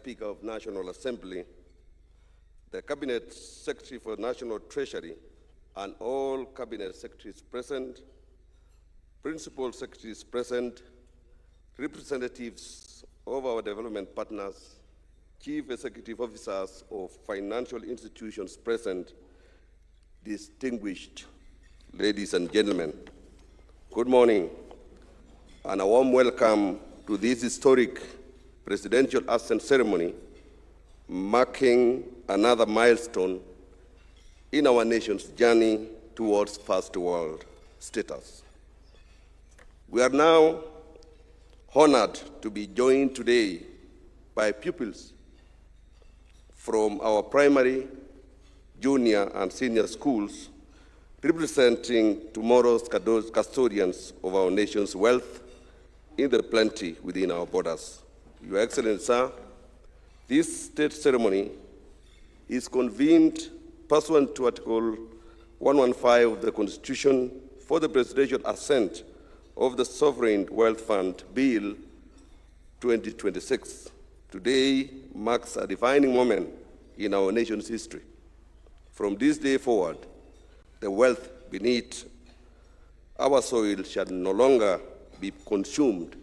Speaker of National Assembly, the Cabinet Secretary for National Treasury, and all Cabinet Secretaries present, Principal Secretaries present, representatives of our development partners, Chief Executive Officers of financial institutions present, distinguished ladies and gentlemen, good morning, and a warm welcome to this historic presidential assent ceremony marking another milestone in our nation's journey towards first world status. We are now honored to be joined today by pupils from our primary, junior, and senior schools representing tomorrow's custodians of our nation's wealth in the plenty within our borders. Your Excellency, sir, this state ceremony is convened pursuant to Article 115 of the Constitution for the presidential assent of the Sovereign Wealth Fund Bill 2026. Today marks a defining moment in our nation's history. From this day forward, the wealth beneath our soil shall no longer be consumed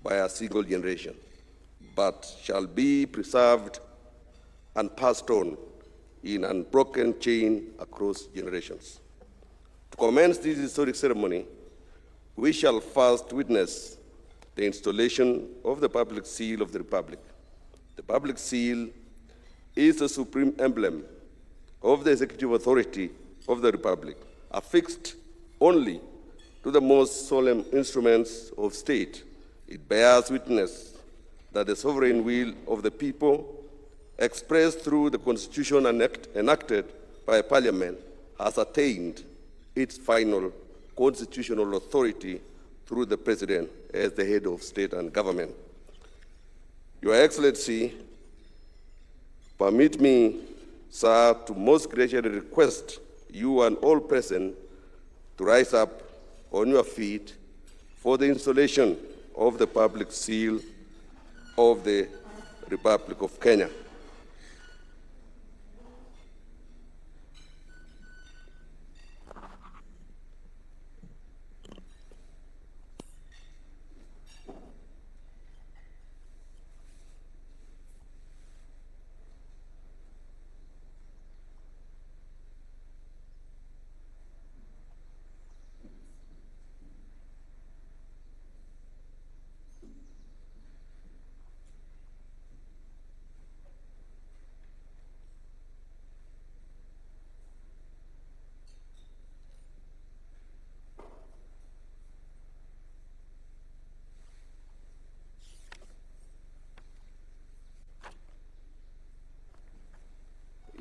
by a single generation, but shall be preserved and passed on in an unbroken chain across generations. To commence this historic ceremony, we shall first witness the installation of the public seal of the Republic. The public seal is the supreme emblem of the executive authority of the Republic, affixed only to the most solemn instruments of state. It bears witness that the sovereign will of the people, expressed through the Constitution and enacted by Parliament, has attained its final constitutional authority through the President as the head of state and government. Your Excellency, permit me, sir, to most graciously request you and all present to rise up on your feet for the installation of the public seal of the Republic of Kenya.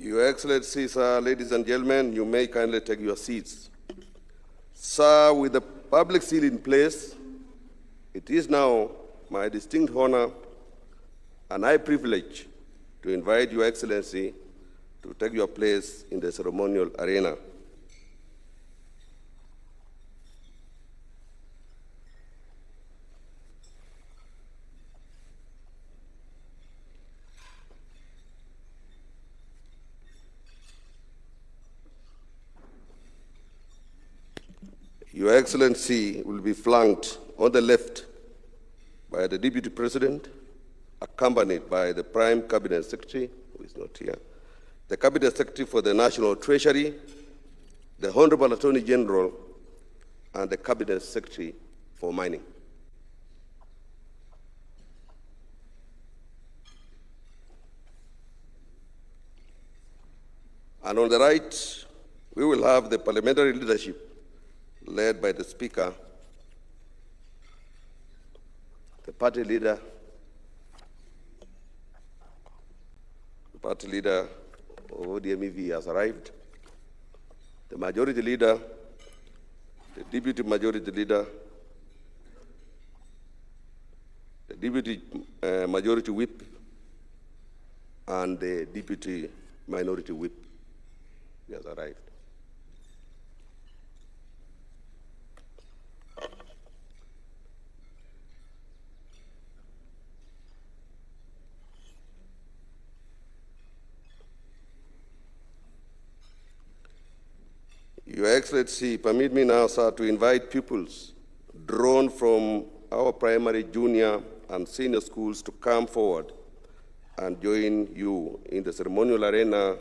Your Excellency, sir, ladies and gentlemen, you may kindly take your seats. Sir, with the public seal in place, it is now my distinct honor and high privilege to invite Your Excellency to take your place in the ceremonial arena. Your Excellency will be flanked on the left by the Deputy President, accompanied by the Prime Cabinet Secretary, who is not here, the Cabinet Secretary for the National Treasury, the Honorable Attorney General, and the Cabinet Secretary for Mining. And on the right, we will have the parliamentary leadership led by the Speaker, the party leader of ODM-EV has arrived, the majority leader, the deputy majority leader, the deputy majority whip, and the deputy minority whip has arrived. Your Excellency, permit me now, sir, to invite pupils drawn from our primary, junior, and senior schools to come forward and join you in the ceremonial arena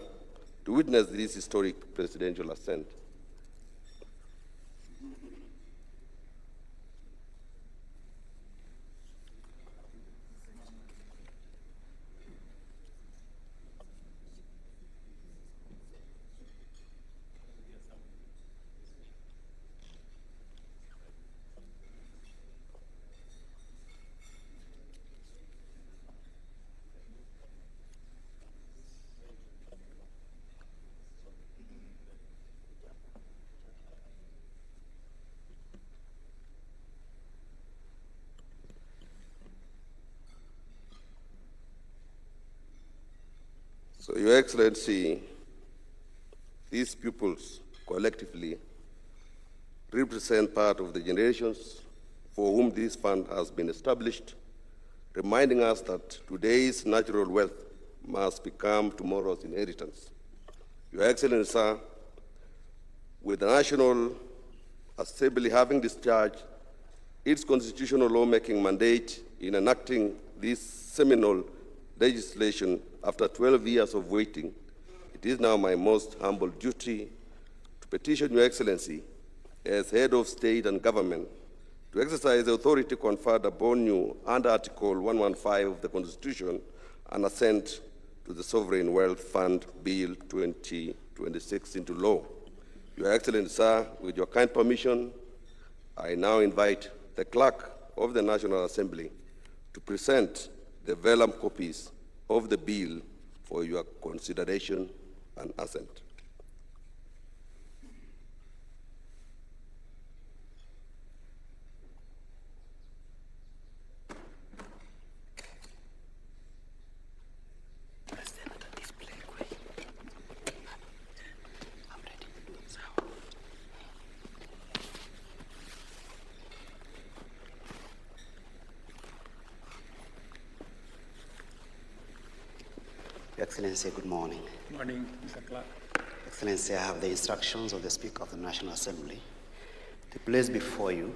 to witness this historic presidential ascent. So, Your Excellency, these pupils collectively represent part of the generations for whom this fund has been established, reminding us that today's natural wealth must become tomorrow's inheritance. Your Excellency, sir, with the National Assembly having discharged its constitutional lawmaking mandate in enacting this seminal legislation after 12 years of waiting, it is now my most humble duty to petition Your Excellency, as Head of State and Government, to exercise the authority conferred upon you under Article 115 of the Constitution and assent to the Sovereign Wealth Fund Bill 2026 into law. Your Excellency, sir, with your kind permission, I now invite the Clerk of the National Assembly to present the vellum copies of the bill for your consideration and assent. Your Excellency, good morning. Good morning, Mr. Clerk. Excellency, I have the instructions of the Speaker of the National Assembly to place before you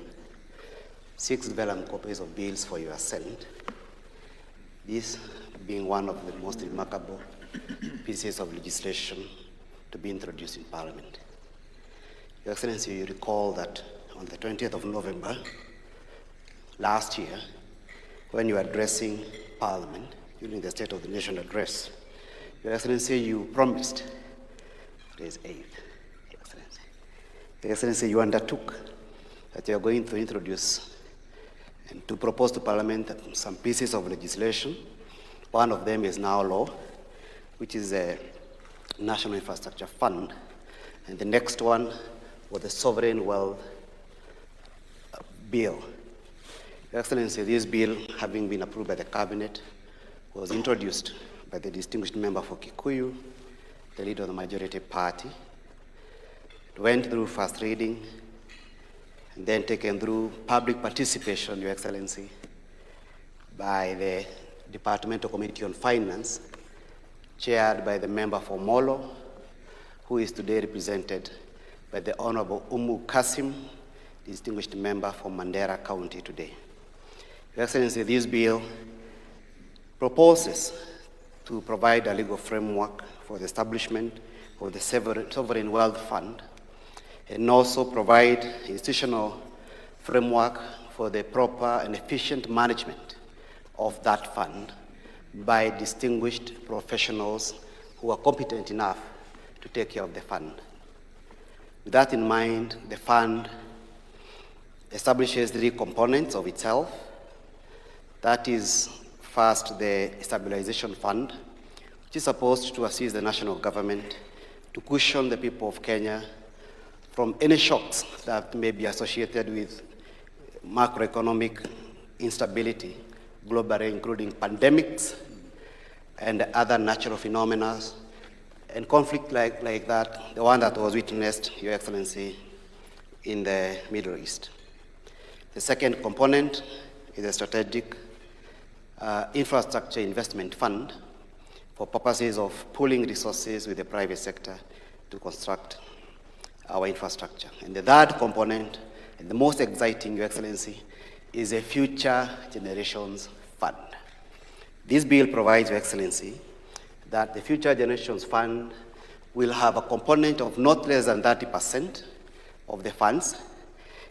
6 vellum copies of bills for your assent, this being one of the most remarkable pieces of legislation to be introduced in Parliament. Your Excellency, you recall that on the 20th of November last year, when you were addressing Parliament during the State of the Nation address, Your Excellency, you promised, today's 8th, Your Excellency. Your Excellency, you undertook that you are going to introduce and to propose to Parliament some pieces of legislation. One of them is now law, which is a National Infrastructure Fund, and the next one was the Sovereign Wealth Bill. Your Excellency, this bill, having been approved by the Cabinet, was introduced by the distinguished member for Kikuyu, the leader of the majority party. It went through first reading and then taken through public participation, Your Excellency, by the Departmental Committee on Finance, chaired by the member for Molo, who is today represented by the Honorable Umu Kasim, distinguished member for Mandera County today. Your Excellency, this bill proposes to provide a legal framework for the establishment of the Sovereign Wealth Fund, and also provide institutional framework for the proper and efficient management of that fund by distinguished professionals who are competent enough to take care of the fund. With that in mind, the fund establishes 3 components of itself. That is, first, the stabilization fund, which is supposed to assist the national government to cushion the people of Kenya from any shocks that may be associated with macroeconomic instability globally, including pandemics and other natural phenomena and conflict like that, the one that was witnessed, Your Excellency, in the Middle East. The second component is a strategic infrastructure investment fund for purposes of pooling resources with the private sector to construct our infrastructure. And the third component, and the most exciting, Your Excellency, is a Future Generations Fund. This bill provides, Your Excellency, that the Future Generations Fund will have a component of not less than 30% of the funds.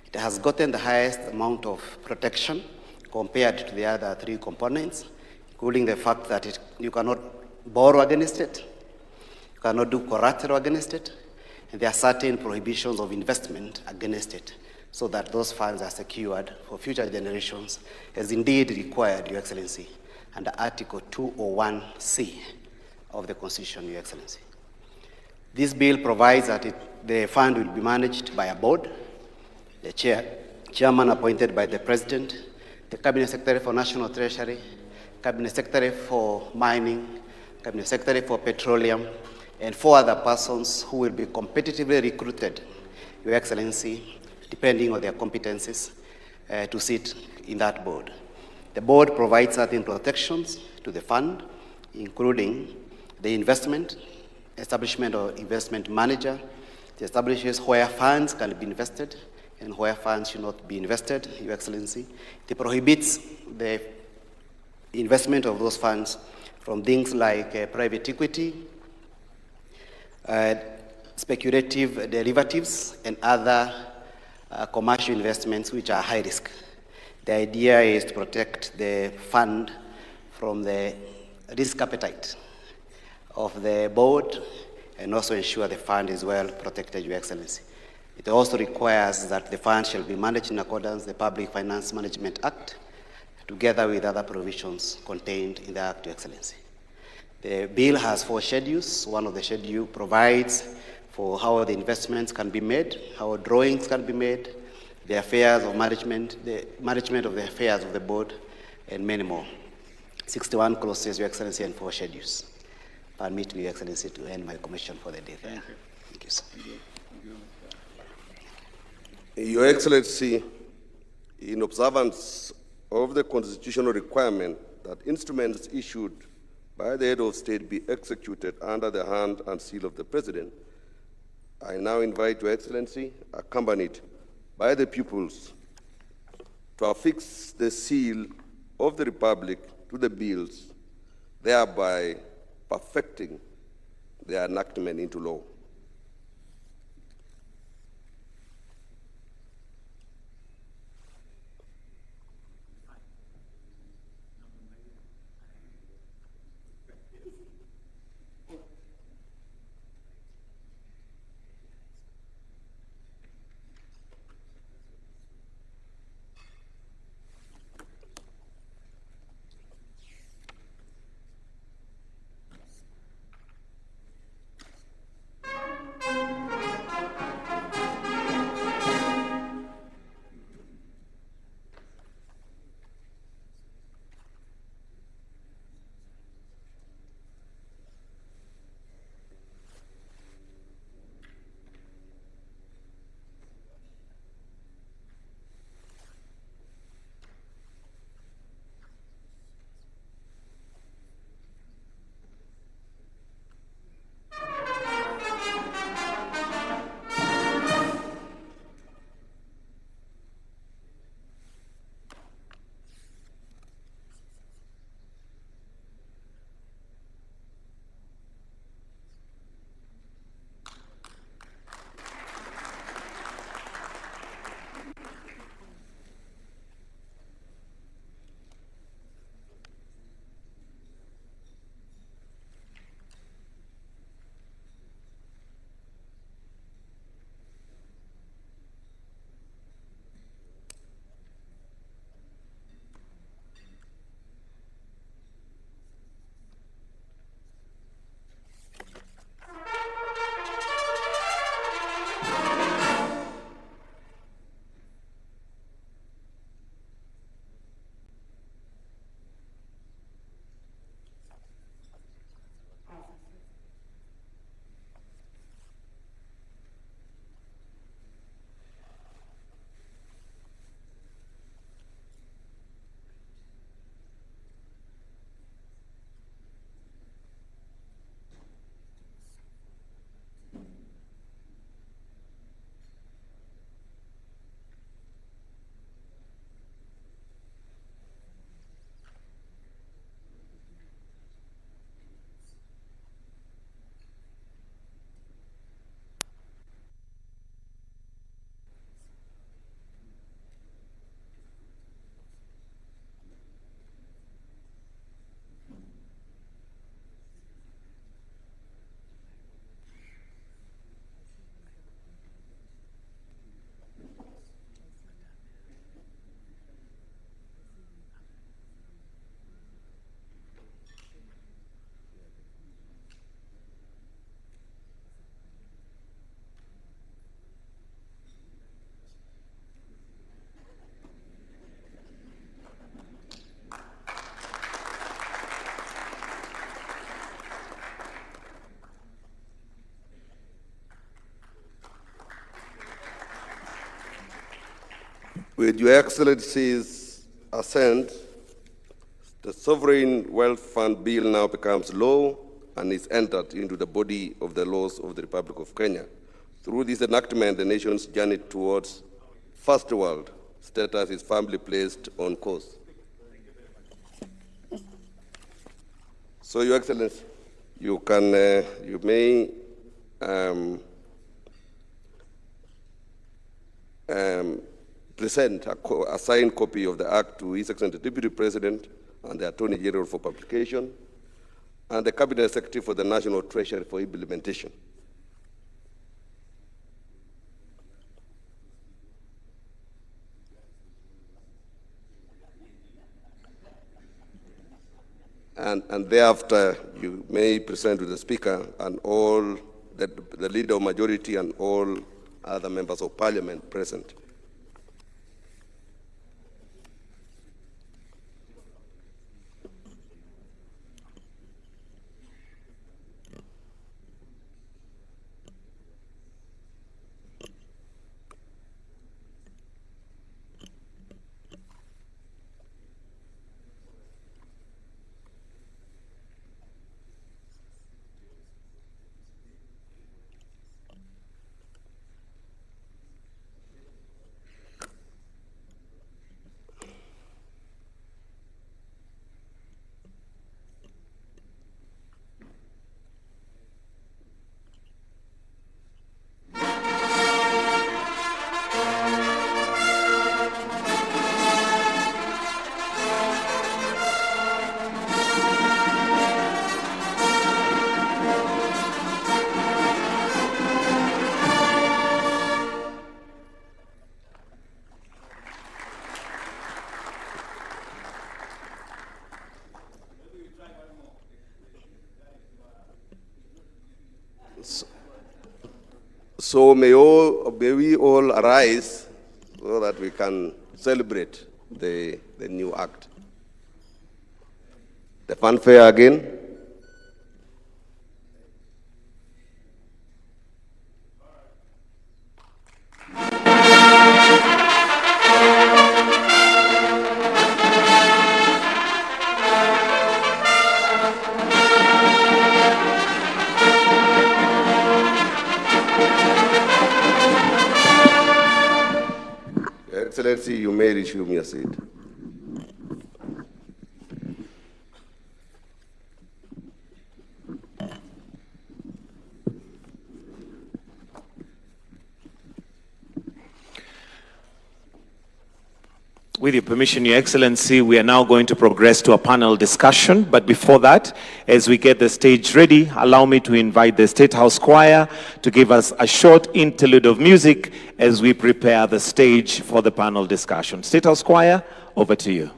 It has gotten the highest amount of protection compared to the other three components, including the fact that you cannot borrow against it, you cannot do collateral against it, and there are certain prohibitions of investment against it, so that those funds are secured for future generations, as indeed required, Your Excellency, under Article 201C of the Constitution, Your Excellency. This bill provides that the fund will be managed by a board, the chairman appointed by the President, the Cabinet Secretary for National Treasury, Cabinet Secretary for Mining, Cabinet Secretary for Petroleum, and 4 other persons who will be competitively recruited, Your Excellency, depending on their competencies, to sit in that board. The board provides certain protections to the fund, including the investment, establishment of investment manager. It establishes where funds can be invested and where funds should not be invested, Your Excellency. It prohibits the investment of those funds from things like private equity, speculative derivatives, and other commercial investments which are high risk. The idea is to protect the fund from the risk appetite of the board and also ensure the fund is well protected, Your Excellency. It also requires that the fund shall be managed in accordance with the Public Finance Management Act, together with other provisions contained in the Act, Your Excellency. The bill has 4 schedules. One of the schedules provides for how the investments can be made, how drawings can be made, the affairs of management, the management of the affairs of the board, and many more. 61 clauses, Your Excellency, and 4 schedules. Permit me, Your Excellency, to end my commission for the day. Thank you. Thank you, sir. Your Excellency, in observance of the constitutional requirement that instruments issued by the head of state be executed under the hand and seal of the President, I now invite Your Excellency, accompanied by the pupils, to affix the seal of the Republic to the bills, thereby perfecting their enactment into law. With Your Excellency's assent, the Sovereign Wealth Fund Bill now becomes law and is entered into the body of the laws of the Republic of Kenya. Through this enactment, the nation's journey towards first world status is firmly placed on course. So, Your Excellency, you may present a signed copy of the Act to His Excellency the Deputy President and the Attorney General for publication, and the Cabinet Secretary for the National Treasury for implementation. And thereafter, you may present to the Speaker and all the Leader of Majority and all other members of Parliament present. So may we all arise so that we can celebrate the new act. The fanfare again. Your Excellency, you may resume your seat. With your permission, Your Excellency, we are now going to progress to a panel discussion. But before that, as we get the stage ready, allow me to invite the State House Choir to give us a short interlude of music as we prepare the stage for the panel discussion. State House Choir, over to you.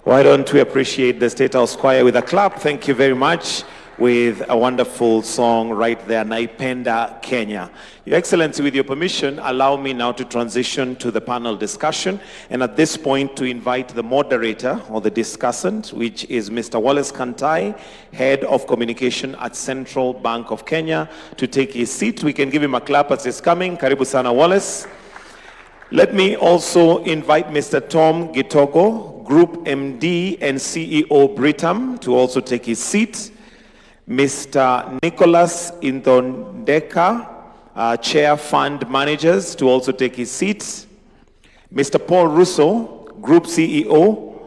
Why don't we appreciate the State House Choir with a clap? Thank you very much. With a wonderful song right there, Naipenda Kenya. Your Excellency, with your permission, allow me now to transition to the panel discussion, and at this point to invite the moderator or the discussant, which is Mr. Wallace Kantai, Head of Communication at Central Bank of Kenya, to take his seat. We can give him a clap as he's coming. Karibu sana, Wallace. Let me also invite Mr. Tom Gitogo, Group MD and CEO Britam, to also take his seat. Mr. Nicholas Indondeka, Chair Fund Managers, to also take his seat. Mr. Paul Russo, Group CEO,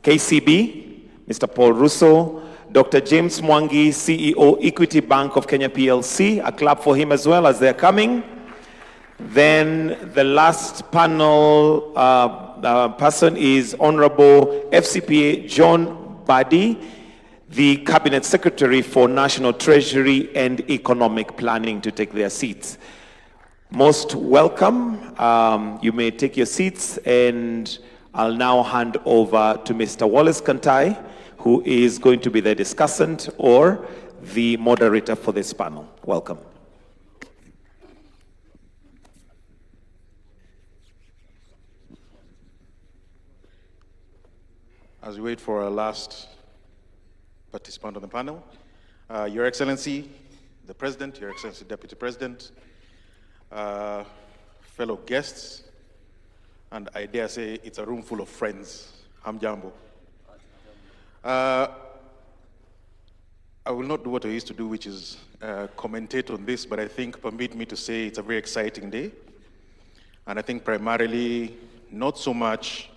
KCB, Mr. Paul Russo. Dr. James Mwangi, CEO, Equity Bank of Kenya PLC. A clap for him as well as they're coming. Then the last panel person is Honorable FCPA John Badi, the Cabinet Secretary for National Treasury and Economic Planning, to take their seats. Most welcome. You may take your seats, and I'll now hand over to Mr. Wallace Kantai, who is going to be the discussant or the moderator for this panel. Welcome. As we wait for our last participant on the panel, Your Excellency, the President, Your Excellency, Deputy President, fellow guests, and I dare say it's a room full of friends. Hamjambo. I will not do what I used to do, which is commentate on this, but I think permit me to say it's a very exciting day. And I think primarily not so much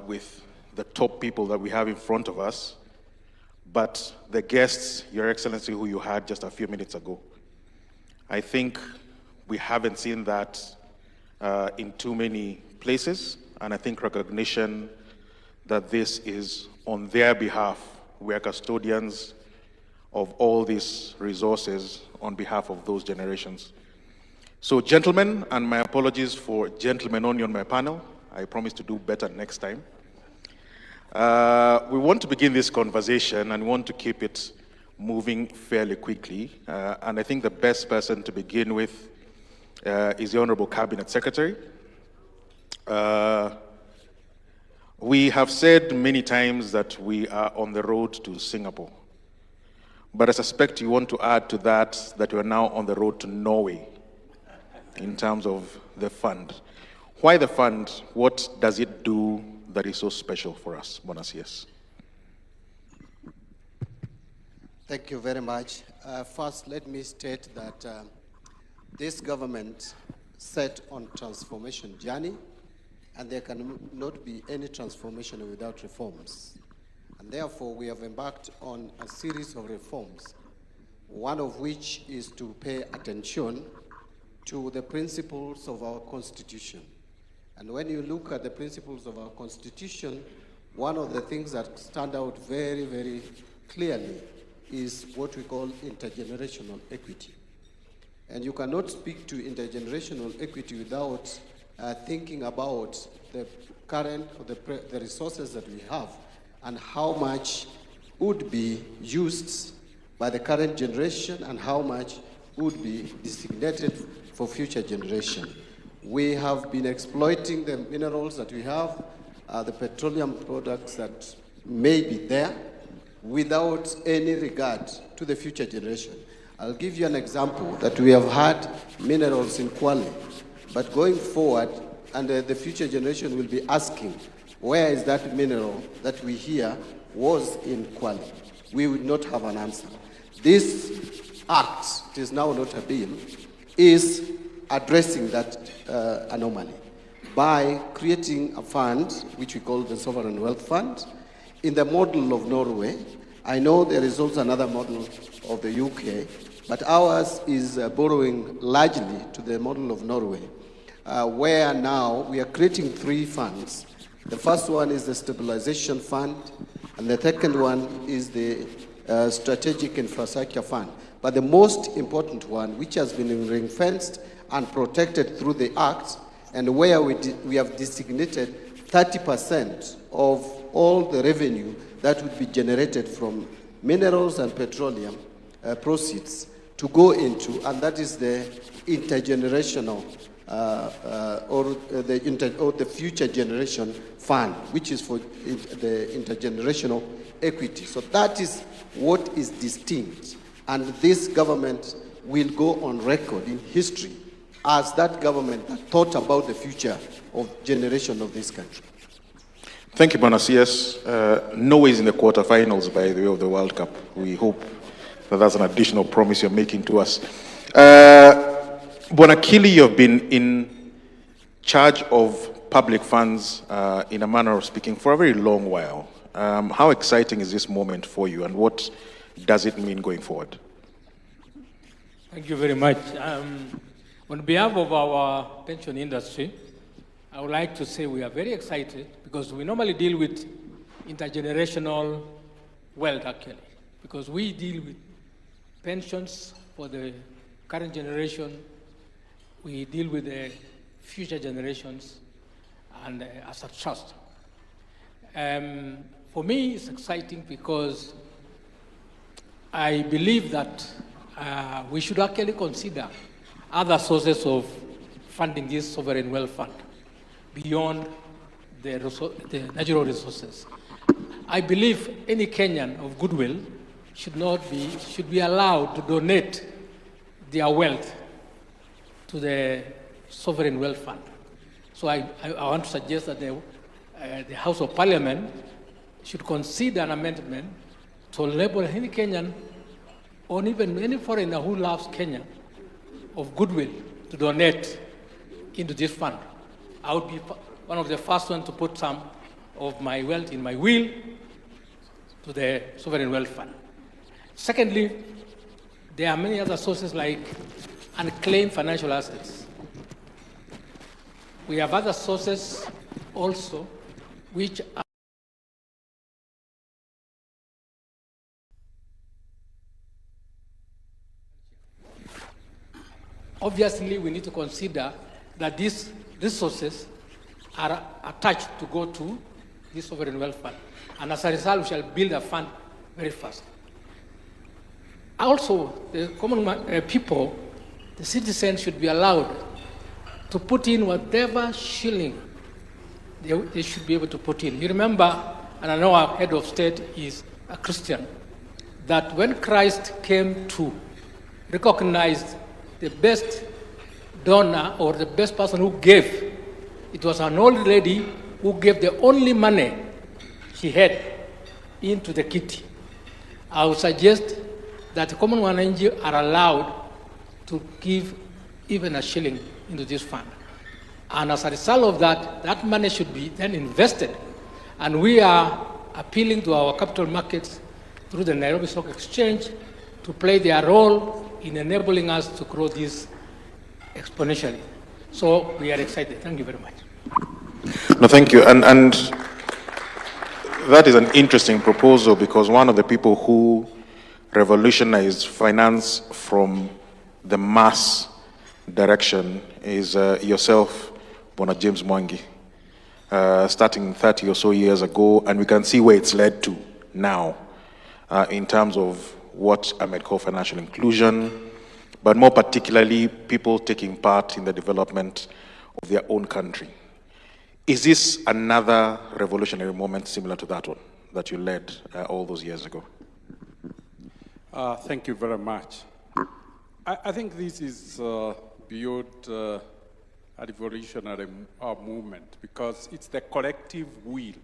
with the top people that we have in front of us, but the guests, Your Excellency, who you had just a few minutes ago. I think we haven't seen that in too many places, and I think recognition that this is on their behalf. We are custodians of all these resources on behalf of those generations. So gentlemen, and my apologies for gentlemen only on my panel, I promise to do better next time. We want to begin this conversation and want to keep it moving fairly quickly. And I think the best person to begin with is the Honorable Cabinet Secretary. We have said many times that we are on the road to Singapore. But I suspect you want to add to that that we are now on the road to Norway in terms of the fund. Why the fund? What does it do that is so special for us? Bonasias. Thank you very much. First, let me state that this government set on transformation journey, and there cannot be any transformation without reforms. And therefore, we have embarked on a series of reforms, one of which is to pay attention to the principles of our Constitution. And when you look at the principles of our Constitution, one of the things that stand out very, very clearly is what we call intergenerational equity. And you cannot speak to intergenerational equity without thinking about the current or the resources that we have and how much would be used by the current generation and how much would be designated for future generation. We have been exploiting the minerals that we have, the petroleum products that may be there, without any regard to the future generation. I'll give you an example that we have had minerals in Kwale, but going forward, and the future generation will be asking, where is that mineral that we hear was in Kwale? We would not have an answer. This act, it is now not a bill, is addressing that anomaly by creating a fund, which we call the Sovereign Wealth Fund, in the model of Norway. I know there is also another model of the UK, but ours is borrowing largely to the model of Norway, where now we are creating three funds. The first one is the Stabilization Fund, and the second one is the Strategic Infrastructure Fund. But the most important one, which has been ring-fenced and protected through the Act, and where we have designated 30% of all the revenue that would be generated from minerals and petroleum proceeds to go into, and that is the intergenerational or the future generation fund, which is for the intergenerational equity. So that is what is distinct, and this government will go on record in history as that government that thought about the future of generation of this country. Thank you, Bonas. Norway is in the quarterfinals, by the way, of the World Cup. We hope that that's an additional promise you're making to us. Bonakili, you've been in charge of public funds, in a manner of speaking, for a very long while. How exciting is this moment for you, and what does it mean going forward? Thank you very much. On behalf of our pension industry, I would like to say we are very excited because we normally deal with intergenerational wealth, actually, because we deal with pensions for the current generation, we deal with the future generations, and as a trust. For me, it's exciting because I believe that we should actually consider other sources of funding this sovereign wealth fund beyond the natural resources. I believe any Kenyan of goodwill should be allowed to donate their wealth to the sovereign wealth fund. So I want to suggest that the House of Parliament should consider an amendment to enable any Kenyan or even any foreigner who loves Kenya of goodwill to donate into this fund. I would be one of the first ones to put some of my wealth in my will to the sovereign wealth fund. Secondly, there are many other sources like unclaimed financial assets. We have other sources also which are obviously we need to consider that these resources are attached to go to this sovereign wealth fund. And as a result, we shall build a fund very fast. Also, the common people, the citizens should be allowed to put in whatever shilling they should be able to put in. You remember, and I know our head of state is a Christian, that when Christ came to recognize the best donor or the best person who gave, it was an old lady who gave the only money she had into the kitty. I would suggest that the common wananchi are allowed to give even a shilling into this fund. And as a result of that, that money should be then invested. And we are appealing to our capital markets through the Nairobi Stock Exchange to play their role in enabling us to grow this exponentially. So we are excited. Thank you very much. No, thank you. And that is an interesting proposal, because one of the people who revolutionized finance from the mass direction is yourself, Bona James Mwangi, starting 30 or so years ago, and we can see where it's led to now in terms of what I might call financial inclusion, but more particularly people taking part in the development of their own country. Is this another revolutionary moment similar to that one that you led all those years ago? Thank you very much. I think this is beyond a revolutionary movement, because it's the collective will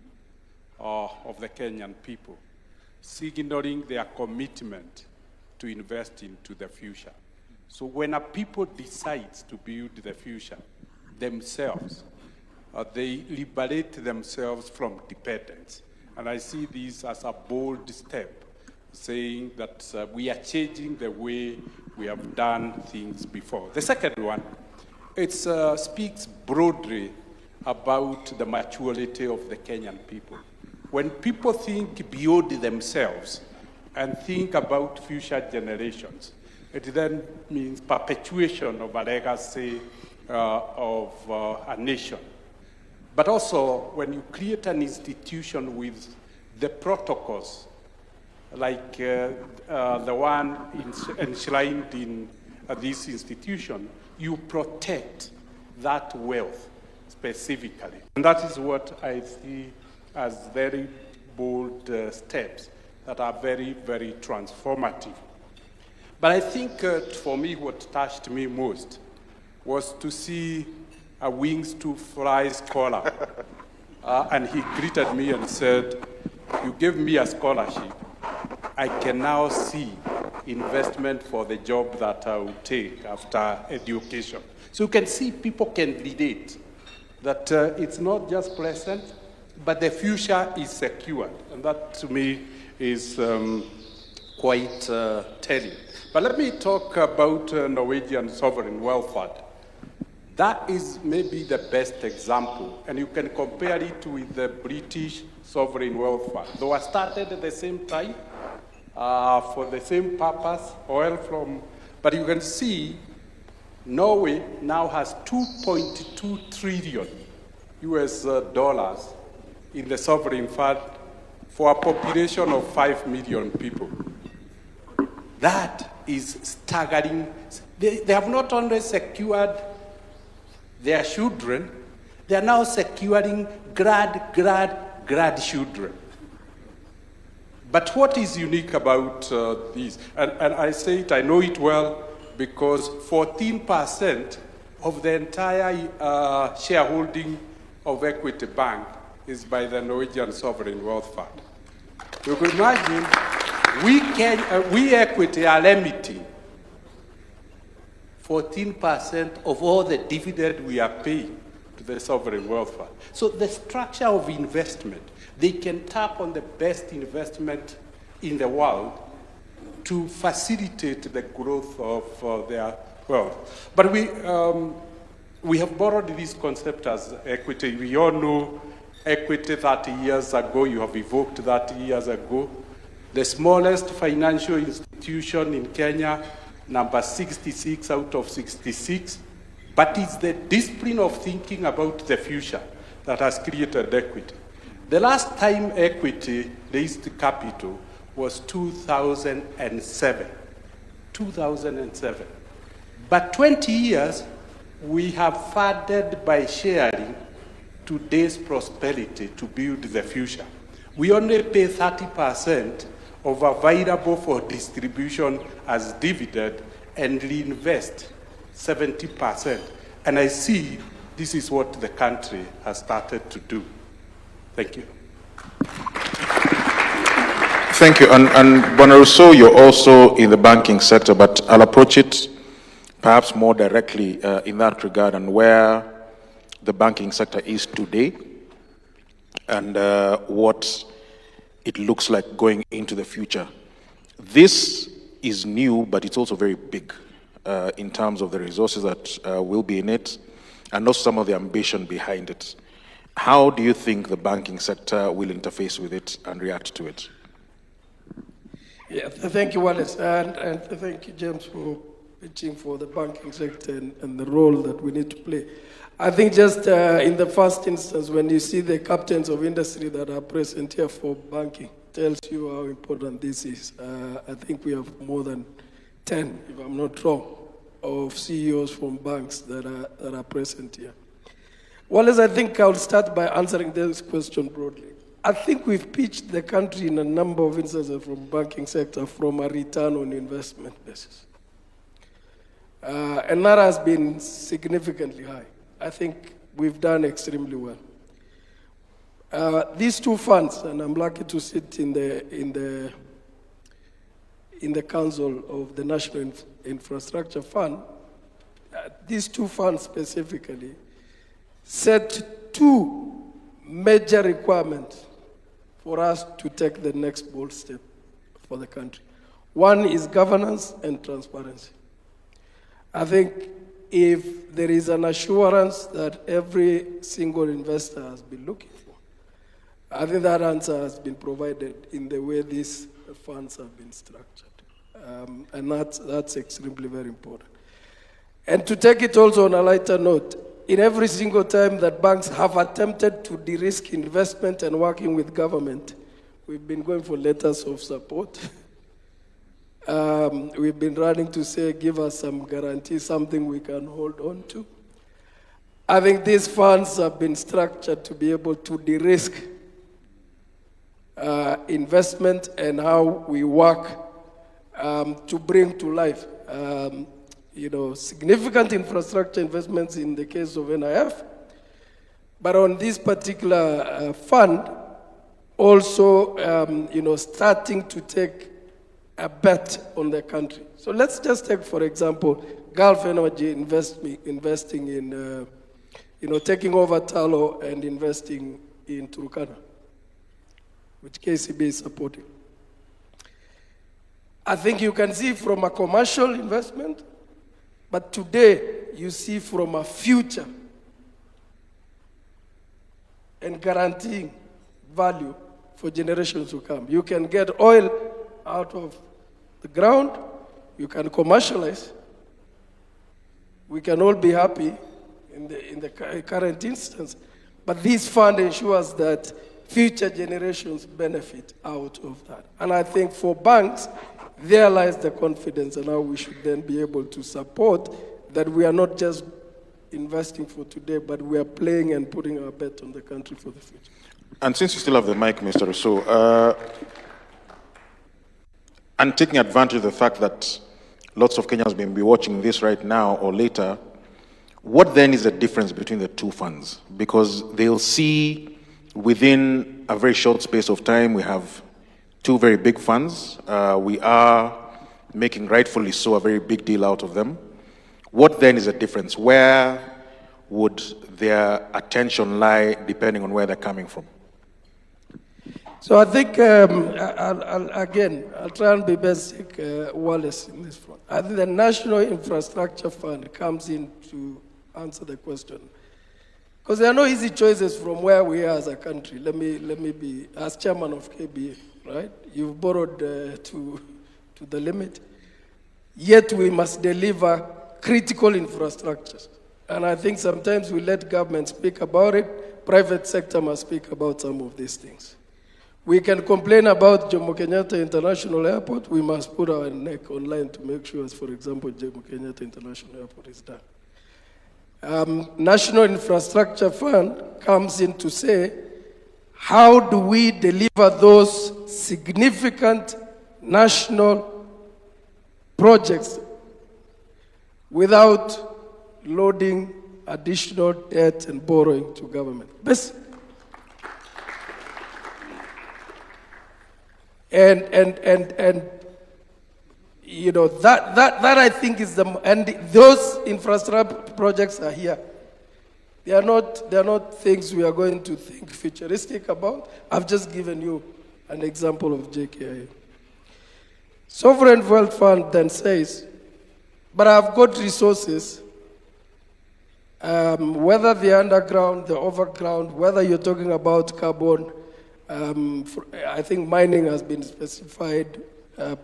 of the Kenyan people signaling their commitment to invest into the future. So when a people decides to build the future themselves, they liberate themselves from dependence. And I see this as a bold step, saying that we are changing the way we have done things before. The second one, it speaks broadly about the maturity of the Kenyan people. When people think beyond themselves and think about future generations, it then means perpetuation of a legacy of a nation. But also, when you create an institution with the protocols, like the one enshrined in this institution, you protect that wealth specifically. And that is what I see as very bold steps that are very, very transformative. But I think for me, what touched me most was to see a Wings to Fly scholar. And he greeted me and said, "You gave me a scholarship. I can now see investment for the job that I will take after education." So you can see people can relate that it's not just present, but the future is secured. And that to me is quite telling. But let me talk about Norwegian sovereign wealth fund. That is maybe the best example, and you can compare it with the British sovereign wealth fund. They were started at the same time for the same purpose, but you can see Norway now has 2.2 trillion US dollars in the sovereign fund for a population of 5 million people. That is staggering. They have not only secured their children, they are now securing grandchildren. But what is unique about this, and I say it, I know it well, because 14% of the entire shareholding of Equity Bank is by the Norwegian Sovereign Wealth Fund. You could imagine, we Equity are limiting 14% of all the dividend we are paying to the Sovereign Wealth Fund. So the structure of investment, they can tap on the best investment in the world to facilitate the growth of their wealth. But we have borrowed this concept as equity. We all know equity 30 years ago, you have evoked 30 years ago. The smallest financial institution in Kenya, number 66 out of 66, but it's the discipline of thinking about the future that has created equity. The last time equity raised capital was 2007. 2007. But 20 years, we have funded by sharing today's prosperity to build the future. We only pay 30% of available for distribution as dividend and reinvest 70%. And I see this is what the country has started to do. Thank you. Thank you. And Bonaruso, you're also in the banking sector, but I'll approach it perhaps more directly in that regard and where the banking sector is today and what it looks like going into the future. This is new, but it's also very big in terms of the resources that will be in it and also some of the ambition behind it. How do you think the banking sector will interface with it and react to it? Yeah, thank you, Wallace, and thank you, James, for pitching for the banking sector and the role that we need to play. I think just in the first instance, when you see the captains of industry that are present here for banking, tells you how important this is. I think we have more than 10, if I'm not wrong, of CEOs from banks that are present here. Wallace, I think I'll start by answering this question broadly. I think we've pitched the country in a number of instances from banking sector from a return on investment basis. And that has been significantly high. I think we've done extremely well. These two funds, and I'm lucky to sit in the council of the National Infrastructure Fund, these two funds specifically set two major requirements for us to take the next bold step for the country. One is governance and transparency. I think if there is an assurance that every single investor has been looking for, I think that answer has been provided in the way these funds have been structured. And that's extremely very important. And to take it also on a lighter note, in every single time that banks have attempted to de-risk investment and working with government, we've been going for letters of support. We've been running to say, give us some guarantee, something we can hold on to. I think these funds have been structured to be able to de-risk investment and how we work to bring to life significant infrastructure investments in the case of NIF. But on this particular fund, also starting to take a bet on the country. So let's just take, for example, Gulf Energy investing in, taking over Talo and investing in Turkana, which KCB is supporting. I think you can see from a commercial investment, but today you see from a future and guaranteeing value for generations to come. You can get oil out of the ground, you can commercialize. We can all be happy in the current instance, but this fund ensures that future generations benefit out of that. And I think for banks, there lies the confidence and how we should then be able to support that we are not just investing for today, but we are playing and putting our bet on the country for the future. And since you still have the mic, Mr. Ruto, and taking advantage of the fact that lots of Kenyans may be watching this right now or later, what then is the difference between the two funds? Because they'll see within a very short space of time, we have two very big funds. We are making, rightfully so, a very big deal out of them. What then is the difference? Where would their attention lie depending on where they're coming from? So I think, I'll try and be basic, Wallace, in this front. I think the National Infrastructure Fund comes in to answer the question. Because there are no easy choices from where we are as a country. Let me be, as chairman of KBA, right? You've borrowed to the limit. Yet we must deliver critical infrastructures. And I think sometimes we let government speak about it. Private sector must speak about some of these things. We can complain about Jomo Kenyatta International Airport. We must put our neck online to make sure, as for example, Jomo Kenyatta International Airport is done. National Infrastructure Fund comes in to say, how do we deliver those significant national projects without loading additional debt and borrowing to government? And that I think is and those infrastructure projects are here. They are not things we are going to think futuristic about. I've just given you an example of JKIA. Sovereign Wealth Fund then says, but I've got resources, whether the underground, the overground, whether you're talking about carbon, I think mining has been specified,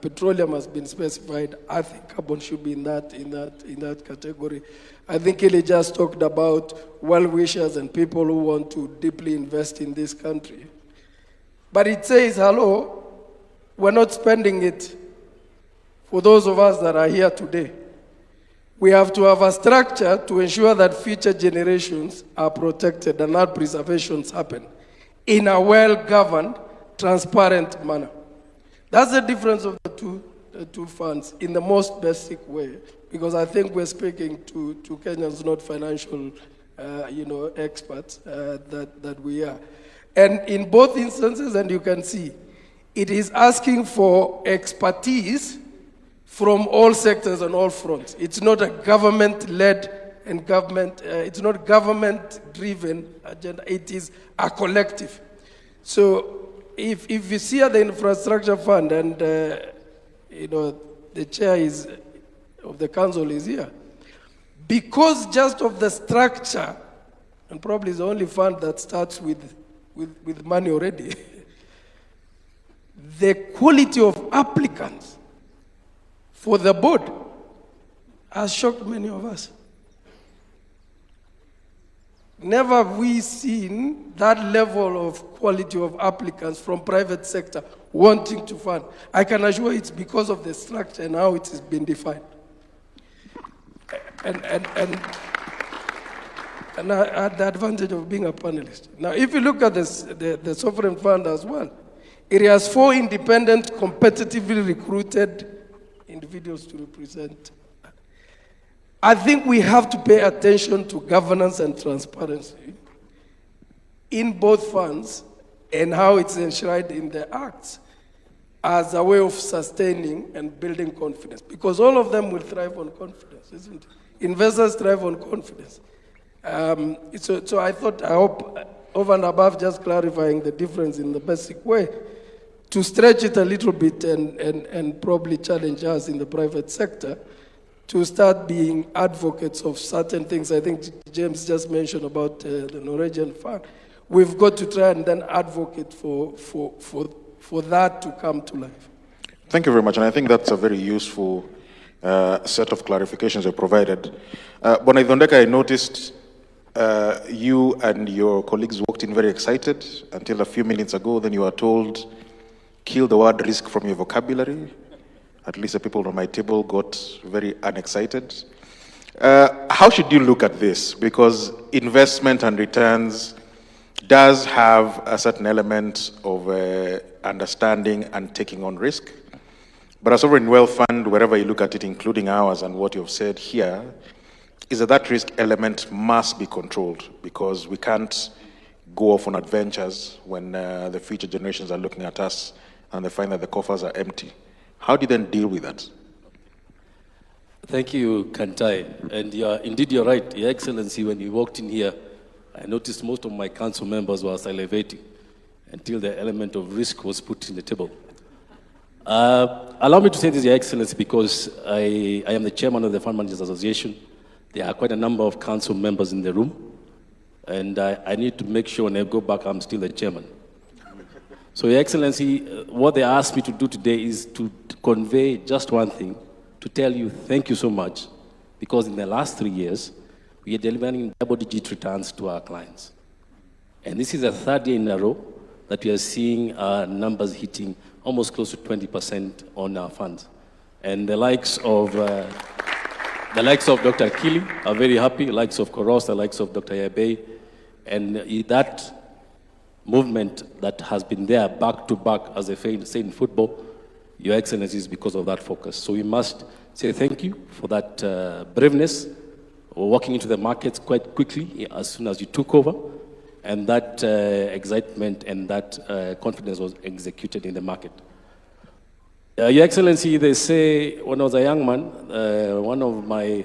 petroleum has been specified. I think carbon should be in that category. I think Kelly just talked about well-wishers and people who want to deeply invest in this country. But it says, hello, we're not spending it for those of us that are here today. We have to have a structure to ensure that future generations are protected and that preservations happen in a well-governed, transparent manner. That's the difference of the two funds in the most basic way, because I think we're speaking to Kenyans, not financial, experts that we are. And in both instances, and you can see, it is asking for expertise from all sectors and all fronts. It's not a government-led and it's not government-driven agenda. It is a collective. So if you see the infrastructure fund and the chair of the council is here, because just of the structure, and probably is the only fund that starts with money already, the quality of applicants for the board has shocked many of us. never have we seen that level of quality of applicants from private sector wanting to fund. I can assure it's because of the structure and how it has been defined. And I had the advantage of being a panelist. Now, if you look at this, the sovereign fund as well, it has 4 independent, competitively recruited individuals to represent. I think we have to pay attention to governance and transparency in both funds and how it's enshrined in the acts as a way of sustaining and building confidence. Because all of them will thrive on confidence, isn't it? Investors thrive on confidence. So I hope, over and above just clarifying the difference in the basic way, to stretch it a little bit and probably challenge us in the private sector to start being advocates of certain things. I think James just mentioned about the Norwegian fund. We've got to try and then advocate for that to come to life. Thank you very much, and I think that's a very useful set of clarifications you provided. Bwana Ithondeka, I noticed you and your colleagues walked in very excited until a few minutes ago. Then you were told, kill the word risk from your vocabulary. At least the people on my table got very unexcited. How should you look at this? Because investment and returns does have a certain element of understanding and taking on risk. But a sovereign wealth fund, wherever you look at it, including ours and what you've said here, is that risk element must be controlled, because we can't go off on adventures when the future generations are looking at us and they find that the coffers are empty. How do you then deal with that? Thank you, Kantai. And indeed, you're right. Your Excellency, when you walked in here, I noticed most of my council members were salivating until the element of risk was put in the table. Allow me to say this, Your Excellency, because I am the chairman of the Fund Managers Association. There are quite a number of council members in the room, and I need to make sure when I go back, I'm still the chairman. So, Your Excellency, what they asked me to do today is to convey just one thing, to tell you thank you so much, because in the last 3 years, we are delivering double-digit returns to our clients. And this is the 3rd year in a row that we are seeing our numbers hitting almost close to 20% on our funds. And the likes of Dr. Kili are very happy, the likes of Koros, the likes of Dr. Yabe, and that movement that has been there back to back, as they say in football, Your Excellency, is because of that focus. So we must say thank you for that braveness, walking into the markets quite quickly as soon as you took over, and that excitement and that confidence was executed in the market. Your Excellency, they say when I was a young man, one of my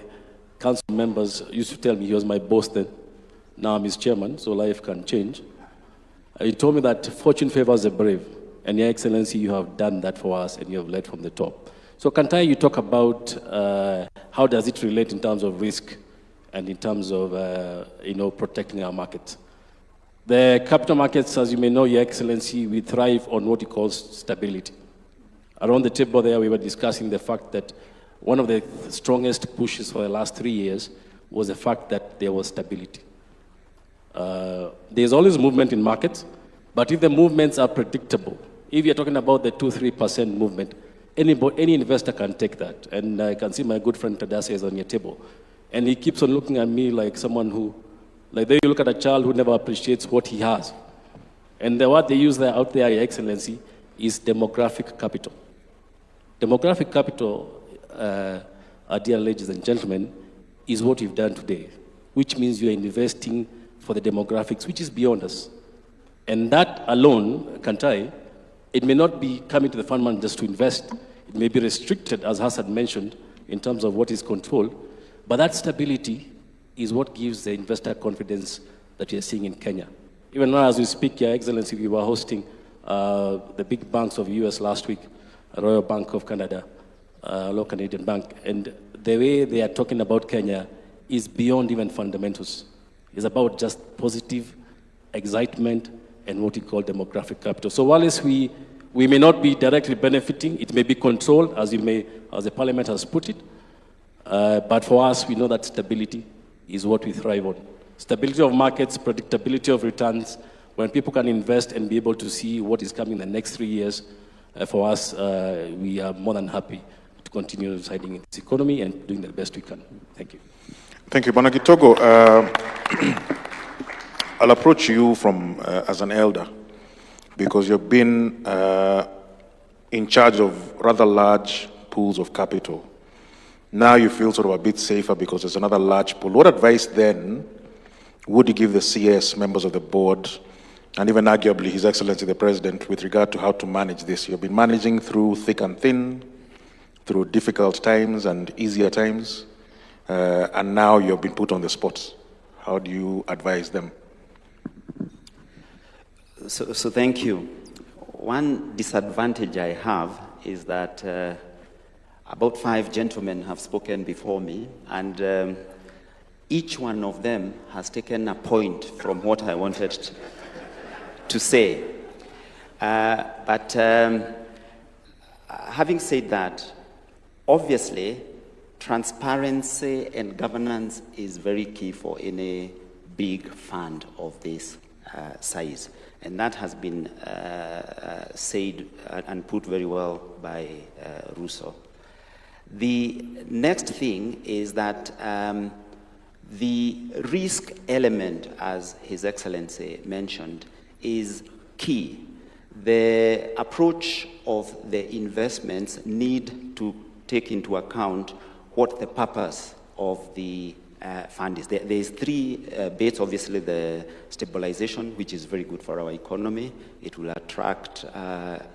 council members used to tell me, he was my boss then, now I'm his chairman, so life can change. He told me that fortune favors the brave, and Your Excellency, you have done that for us, and you have led from the top. So Kantai, you talk about how does it relate in terms of risk and in terms of protecting our markets. The capital markets, as you may know, Your Excellency, we thrive on what he calls stability. Around the table there, we were discussing the fact that one of the strongest pushes for the last 3 years was the fact that there was stability. There's always movement in markets, but if the movements are predictable, if you're talking about the 2-3% movement, any investor can take that. And I can see my good friend Tadase is on your table. And he keeps on looking at me like someone who, like they look at a child who never appreciates what he has. And the word they use there out there, Your Excellency, is demographic capital. Demographic capital, dear ladies and gentlemen, is what we've done today, which means you're investing for the demographics, which is beyond us. And that alone, Kantai, it may not be coming to the fund managers to invest. It may be restricted, as Hassan mentioned, in terms of what is controlled. But that stability is what gives the investor confidence that we are seeing in Kenya. Even now, as we speak, Your Excellency, we were hosting the big banks of the US last week, Royal Bank of Canada, Royal Canadian Bank, and the way they are talking about Kenya is beyond even fundamentals. It's about just positive excitement and what we call demographic capital. So while we may not be directly benefiting, it may be controlled, as the Parliament has put it, but for us, we know that stability is what we thrive on. Stability of markets, predictability of returns, when people can invest and be able to see what is coming in the next 3 years, for us, we are more than happy to continue residing in this economy and doing the best we can. Thank you. Thank you. Bwana Gitogo, I'll approach you from as an elder, because you've been in charge of rather large pools of capital. Now you feel sort of a bit safer because there's another large pool. What advice then would you give the CS, members of the board, and even arguably His Excellency the President, with regard to how to manage this? You've been managing through thick and thin, through difficult times and easier times, and now you've been put on the spot. How do you advise them? So thank you. One disadvantage I have is that about 5 gentlemen have spoken before me, and each one of them has taken a point from what I wanted to say. But having said that, obviously, transparency and governance is very key for any big fund of this size. And that has been said and put very well by Ruto. The next thing is that the risk element, as His Excellency mentioned, is key. The approach of the investments need to take into account what the purpose of the fund is. There's 3 bits. Obviously, the stabilization, which is very good for our economy. It will attract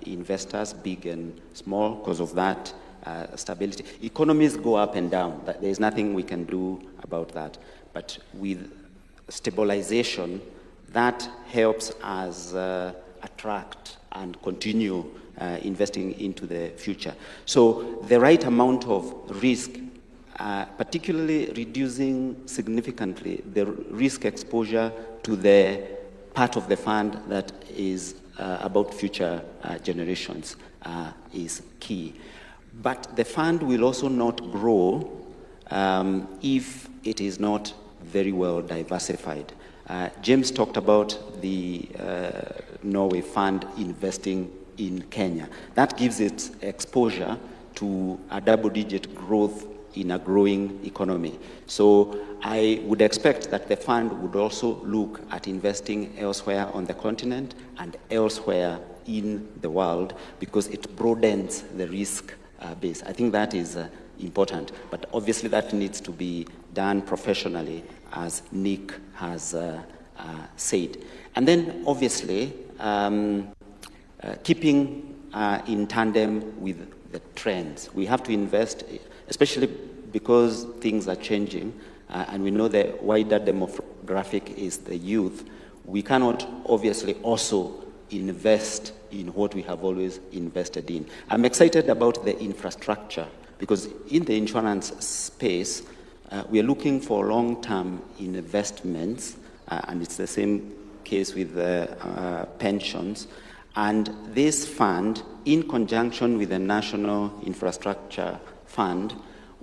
investors, big and small, because of that stability. Economies go up and down. There's nothing we can do about that. But with stabilization, that helps us attract and continue investing into the future. So the right amount of risk, particularly reducing significantly the risk exposure to the part of the fund that is about future generations, is key. But the fund will also not grow if it is not very well diversified. James talked about the Norway fund investing in Kenya. That gives it exposure to a double-digit growth in a growing economy. So I would expect that the fund would also look at investing elsewhere on the continent and elsewhere in the world, because it broadens the risk base. I think that is important, but obviously that needs to be done professionally, as Nick has said. And then obviously keeping in tandem with the trends. We have to invest, especially because things are changing, and we know the wider demographic is the youth. We cannot obviously also invest in what we have always invested in. I'm excited about the infrastructure, because in the insurance space, we are looking for long-term investments, and it's the same case with pensions. And this fund, in conjunction with the National Infrastructure Fund,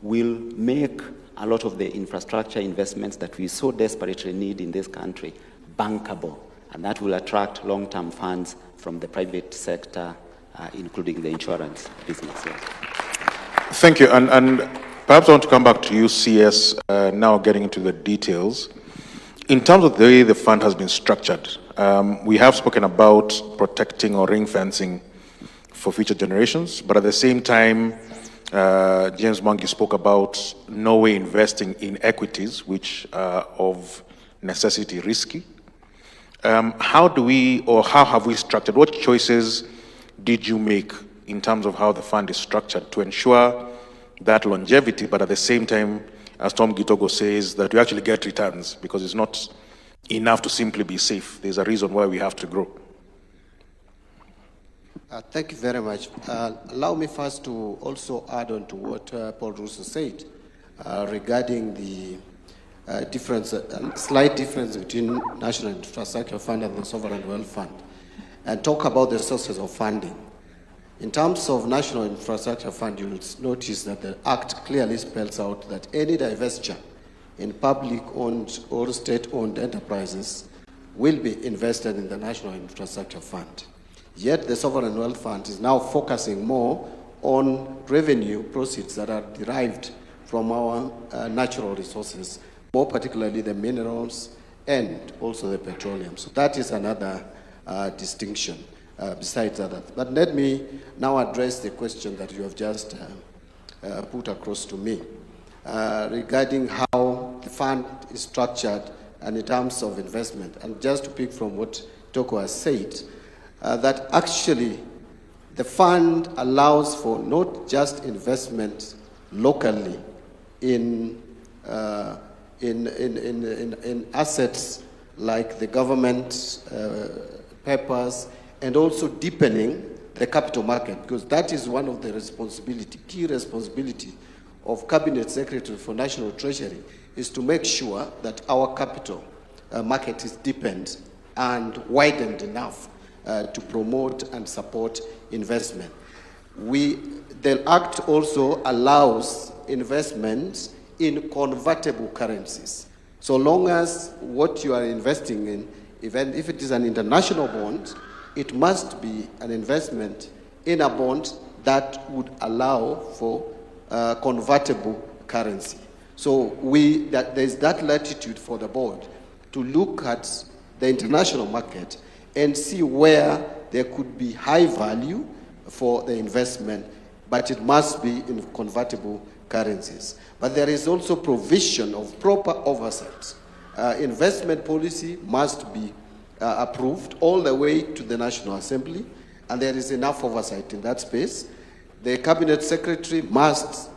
will make a lot of the infrastructure investments that we so desperately need in this country bankable. And that will attract long-term funds from the private sector, including the insurance business. Yes. Thank you. And perhaps I want to come back to you, CS, now getting into the details. In terms of the way the fund has been structured, we have spoken about protecting or ring fencing for future generations, but at the same time, James Mwangi spoke about Norway investing in equities, which are of necessity risky. How do we, or how have we structured, what choices did you make in terms of how the fund is structured to ensure that longevity, but at the same time, as Tom Gitogo says, that we actually get returns, because it's not enough to simply be safe. There's a reason why we have to grow. Thank you very much. Allow me first to also add on to what Paul Ruto said regarding the slight difference between National Infrastructure Fund and the Sovereign Wealth Fund, and talk about the sources of funding. In terms of National Infrastructure Fund, you'll notice that the Act clearly spells out that any divestiture in public-owned or state-owned enterprises will be invested in the National Infrastructure Fund. Yet the Sovereign Wealth Fund is now focusing more on revenue proceeds that are derived from our natural resources, more particularly the minerals and also the petroleum. So that is another distinction besides that. But let me now address the question that you have just put across to me regarding how the fund is structured and in terms of investment. And just to pick from what Toko has said, that actually the fund allows for not just investment locally in assets like the government papers, and also deepening the capital market, because that is one of the key responsibility of Cabinet Secretary for National Treasury, is to make sure that our capital market is deepened and widened enough to promote and support investment. The Act also allows investments in convertible currencies. So long as what you are investing in, even if it is an international bond, it must be an investment in a bond that would allow for convertible currency. So there's that latitude for the board to look at the international market and see where there could be high value for the investment, but it must be in convertible currencies. But there is also provision of proper oversight. Investment policy must be approved all the way to the National Assembly, and there is enough oversight in that space. The Cabinet Secretary must,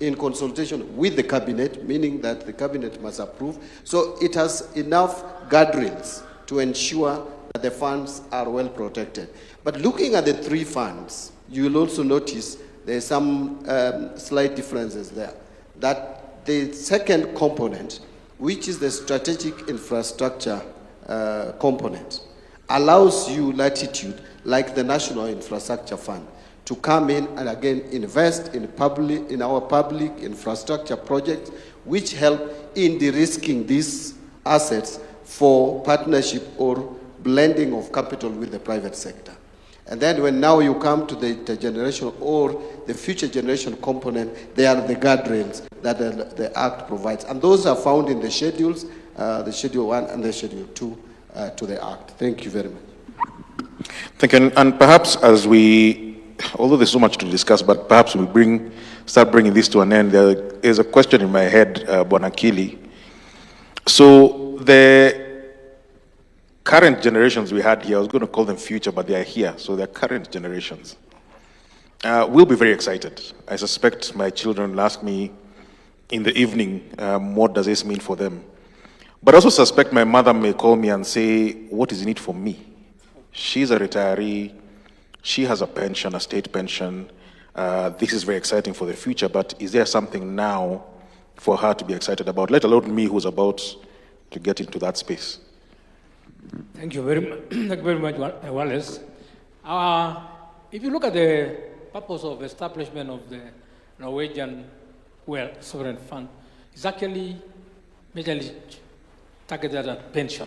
in consultation with the Cabinet, meaning that the Cabinet must approve, so it has enough guardrails to ensure that the funds are well protected. But looking at the three funds, you will also notice there are some slight differences there. That the second component, which is the strategic infrastructure component, allows you latitude, like the National Infrastructure Fund, to come in and again invest in our public infrastructure projects, which help in de-risking these assets for partnership or blending of capital with the private sector. And then when now you come to the intergenerational or the future generation component, they are the guardrails that the Act provides. And those are found in the schedules, the Schedule 1 and the Schedule 2 to the Act. Thank you very much. Thank you. And perhaps although there's so much to discuss, but perhaps we start bringing this to an end. There is a question in my head, Bonakili. So the current generations we had here, I was going to call them future, but they are here, so they're current generations. We'll be very excited. I suspect my children will ask me in the evening, what does this mean for them? But I also suspect my mother may call me and say, what is in it for me? She's a retiree. She has a pension, a state pension. This is very exciting for the future, but is there something now for her to be excited about, let alone me who's about to get into that space? Thank you very much. Thank you very much, Wallace. If you look at the purpose of establishment of the Norwegian Sovereign Fund, it's actually majorly targeted at pension,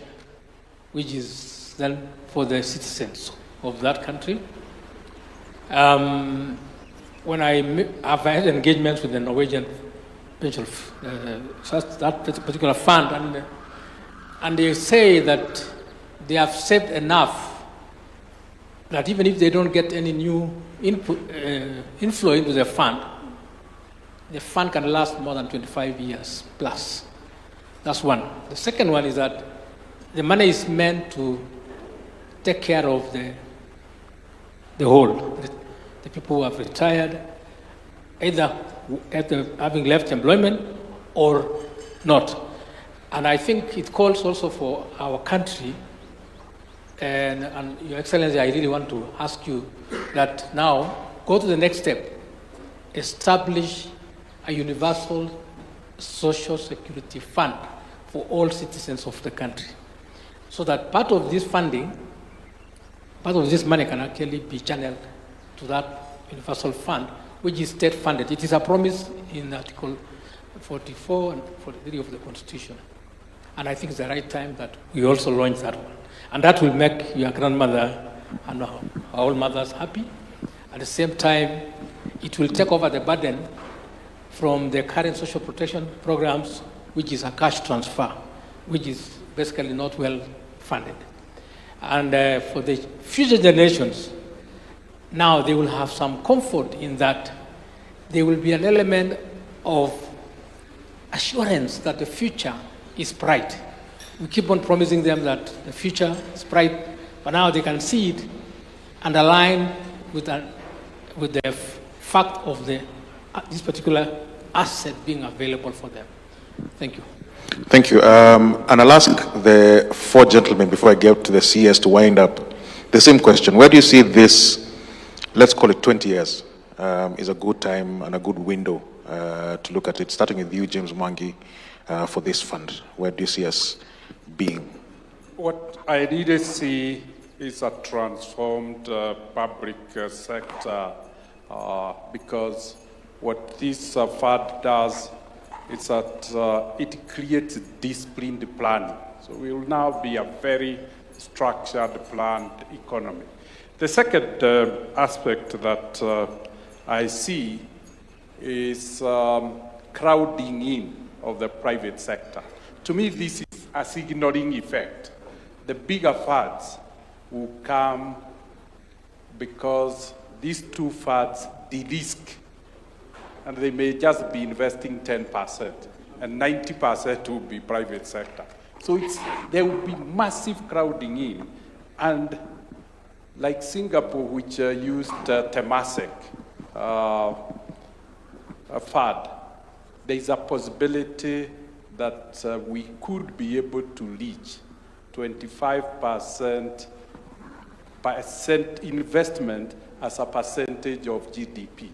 which is then for the citizens of that country. When I've had engagements with the Norwegian pension, that particular fund, and they say that they have saved enough that even if they don't get any new inflow into the fund can last more than 25 years plus. That's one. The second one is that the money is meant to take care of the whole, the people who have retired, either having left employment or not. And I think it calls also for our country, and Your Excellency, I really want to ask you that now go to the next step. Establish a universal social security fund for all citizens of the country, so that part of this funding, part of this money can actually be channeled to that universal fund, which is state funded. It is a promise in Article 44 and 43 of the Constitution. And I think it's the right time that we also launch that one. And that will make your grandmother and our old mothers happy. At the same time, it will take over the burden from the current social protection programs, which is a cash transfer, which is basically not well funded. And for the future generations, now they will have some comfort in that there will be an element of assurance that the future is bright. We keep on promising them that the future is bright, but now they can see it and align with the fact of this particular asset being available for them. Thank you. Thank you. And I'll ask the four gentlemen before I get to the CS to wind up the same question. Where do you see this, let's call it 20 years, is a good time and a good window to look at it, starting with you, James Mwangi, for this fund? Where do you see us being? What I really see is a transformed public sector because what this fund does is that it creates disciplined planning. So we will now be a very structured, planned economy. The second aspect that I see is crowding in of the private sector. To me, this is a signaling effect. The bigger funds will come because these two funds de-risk, and they may just be investing 10%, and 90% will be private sector. So there will be massive crowding in, and like Singapore, which used Temasek fund, there is a possibility that we could be able to reach 25% investment as a percentage of GDP.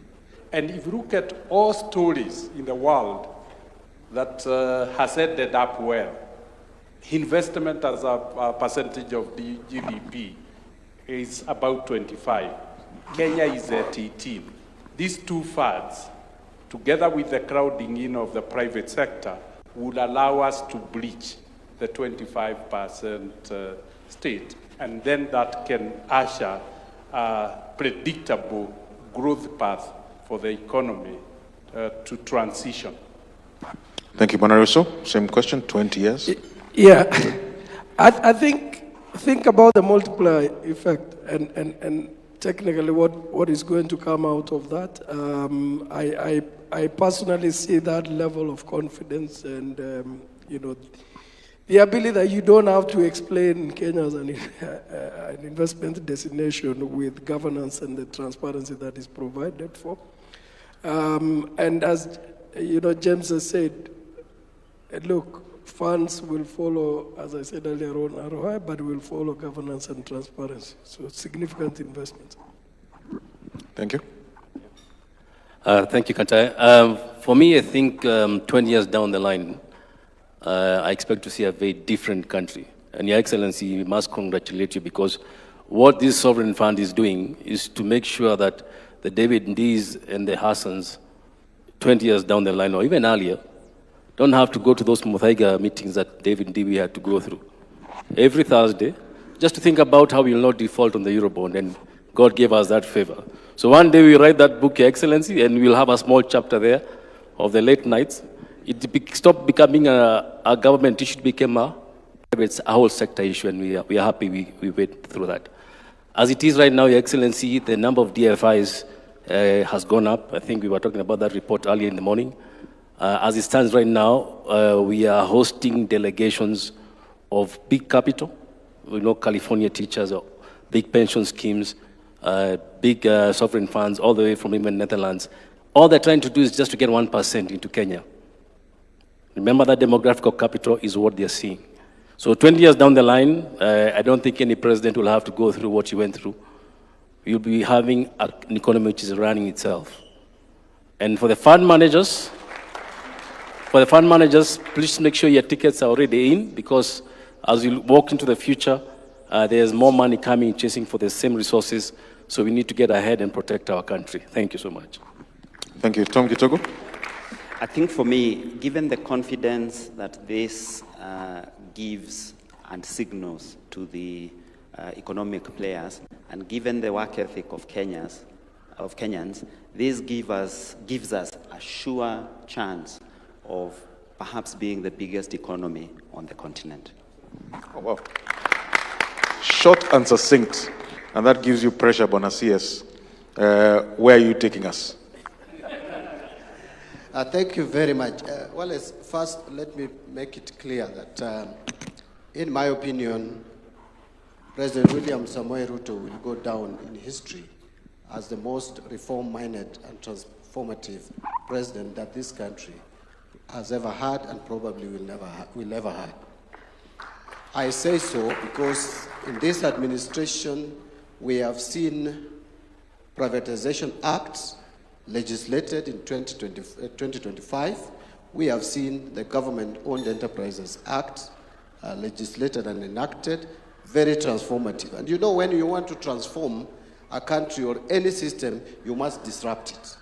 And if you look at all stories in the world that has ended up well, investment as a percentage of the GDP is about 25. Kenya is at 18. These two funds, together with the crowding in of the private sector, would allow us to breach the 25% state. And then that can usher a predictable growth path for the economy to transition. Thank you, Bwana Russo. Same question, 20 years. Yeah, I think about the multiplier effect and technically what is going to come out of that. I personally see that level of confidence and the ability that you don't have to explain Kenya as an investment destination with governance and the transparency that is provided for. And as James has said, look, funds will follow, as I said earlier on, ROI, but will follow governance and transparency. So significant investment. Thank you. Thank you, Kantai. For me, I think 20 years down the line, I expect to see a very different country. And Your Excellency, we must congratulate you because what this sovereign fund is doing is to make sure that the David Ndees and the Hassans, 20 years down the line or even earlier, don't have to go to those Muthaiga meetings that David Ndii had to go through. Every Thursday, just to think about how we will not default on the Eurobond, and God gave us that favor. So one day we write that book, Your Excellency, and we'll have a small chapter there of the late nights. It stopped becoming a government issue, it became a whole sector issue, and we are happy we went through that. As it is right now, Your Excellency, the number of DFIs has gone up. I think we were talking about that report earlier in the morning. As it stands right now, we are hosting delegations of big capital, California teachers, big pension schemes, big sovereign funds, all the way from even Netherlands. All they're trying to do is just to get 1% into Kenya. Remember that demographic of capital is what they're seeing. So 20 years down the line, I don't think any president will have to go through what you went through. You'll be having an economy which is running itself. And for the fund managers, please make sure your tickets are already in, because as you walk into the future, there's more money coming, chasing for the same resources. So we need to get ahead and protect our country. Thank you so much. Thank you. Tom Kitogo. I think for me, given the confidence that this gives and signals to the economic players, and given the work ethic of Kenyans, this gives us a sure chance of perhaps being the biggest economy on the continent. Oh, wow. Short and succinct, and that gives you pressure, Bonacius. Where are you taking us? Thank you very much. Wallace, first, let me make it clear that, in my opinion, President William Samoei Ruto will go down in history as the most reform-minded and transformative president that this country has ever had and probably will ever have. I say so because in this administration, we have seen privatization acts legislated in 2025. We have seen the Government-Owned Enterprises Act legislated and enacted, very transformative. And you know, when you want to transform a country or any system, you must disrupt it.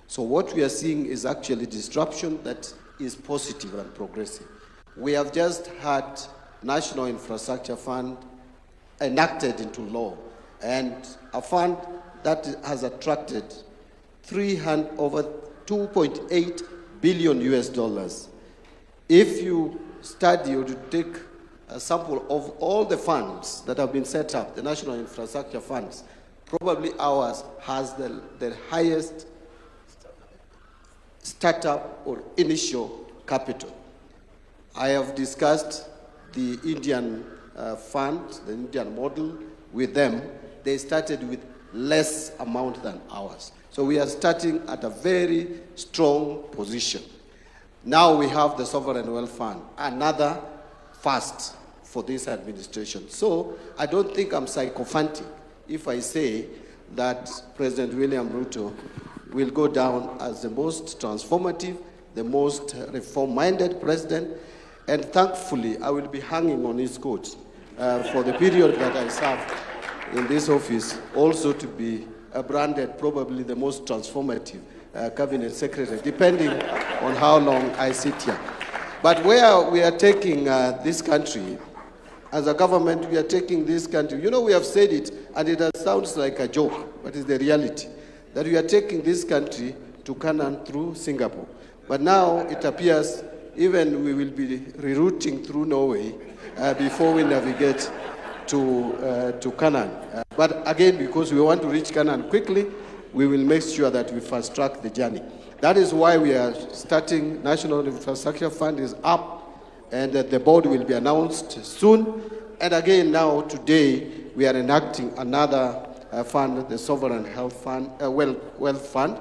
So what we are seeing is actually disruption that is positive and progressive. We have just had National Infrastructure Fund enacted into law, and a fund that has attracted over 2.8 billion US dollars. If you study or you take a sample of all the funds that have been set up, the National Infrastructure Funds, probably ours has the highest startup or initial capital. I have discussed the Indian fund, the Indian model with them. They started with less amount than ours. So we are starting at a very strong position. Now we have the Sovereign Wealth Fund, another first for this administration. So I don't think I'm sycophantic if I say that President William Ruto will go down as the most transformative, the most reform-minded president, and thankfully I will be hanging on his coat for the period that I serve in this office, also to be branded probably the most transformative cabinet secretary, depending on how long I sit here. But where we are taking this country, as a government, we are taking this country, you know, we have said it, and it sounds like a joke, but it's the reality, that we are taking this country to Canaan through Singapore. But now it appears even we will be rerouting through Norway before we navigate to Canaan. But again, because we want to reach Canaan quickly, we will make sure that we fast track the journey. That is why we are starting. National Infrastructure Fund is up, and the board will be announced soon. And again, now today we are enacting another fund, the Sovereign Wealth Fund,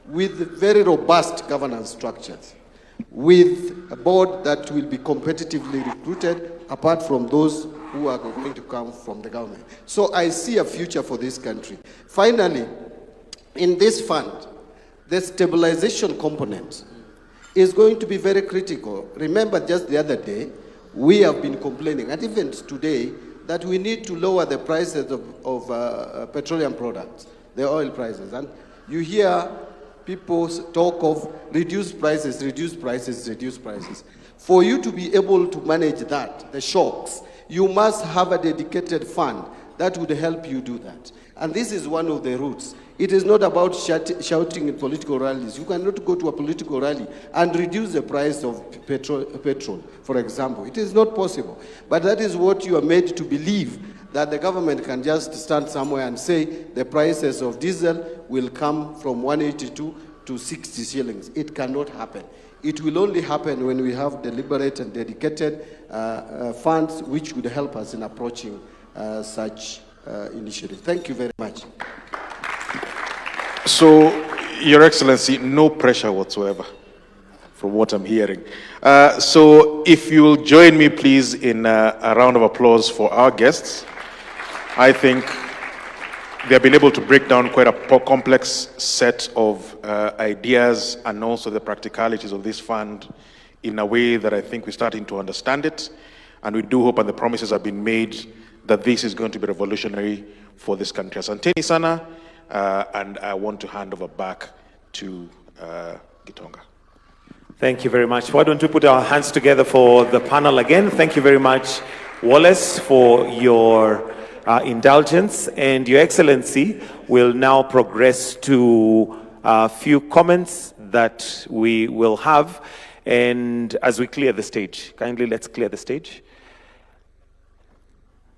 with very robust governance structures, with a board that will be competitively recruited, apart from those who are going to come from the government. So I see a future for this country. Finally, in this fund, the stabilization component is going to be very critical. Remember, just the other day, we have been complaining, and even today, that we need to lower the prices of petroleum products, the oil prices. And you hear people talk of reduced prices, reduced prices, reduced prices. For you to be able to manage that, the shocks, you must have a dedicated fund that would help you do that. And this is one of the routes. It is not about shouting in political rallies. You cannot go to a political rally and reduce the price of petrol, for example. It is not possible. But that is what you are made to believe, that the government can just stand somewhere and say the prices of diesel will come from 182 to 60 shillings. It cannot happen. It will only happen when we have deliberate and dedicated funds which would help us in approaching such initiatives. Thank you very much. So, Your Excellency, no pressure whatsoever from what I'm hearing. So if you'll join me, please, in a round of applause for our guests. I think they've been able to break down quite a complex set of ideas and also the practicalities of this fund in a way that I think we're starting to understand it. And we do hope, and the promises have been made, that this is going to be revolutionary for this country. Asanteni sana, and I want to hand over back to Gitonga. Thank you very much. Why don't we put our hands together for the panel again? Thank you very much, Wallace, for your indulgence. And Your Excellency will now progress to a few comments that we will have. And as we clear the stage, kindly let's clear the stage.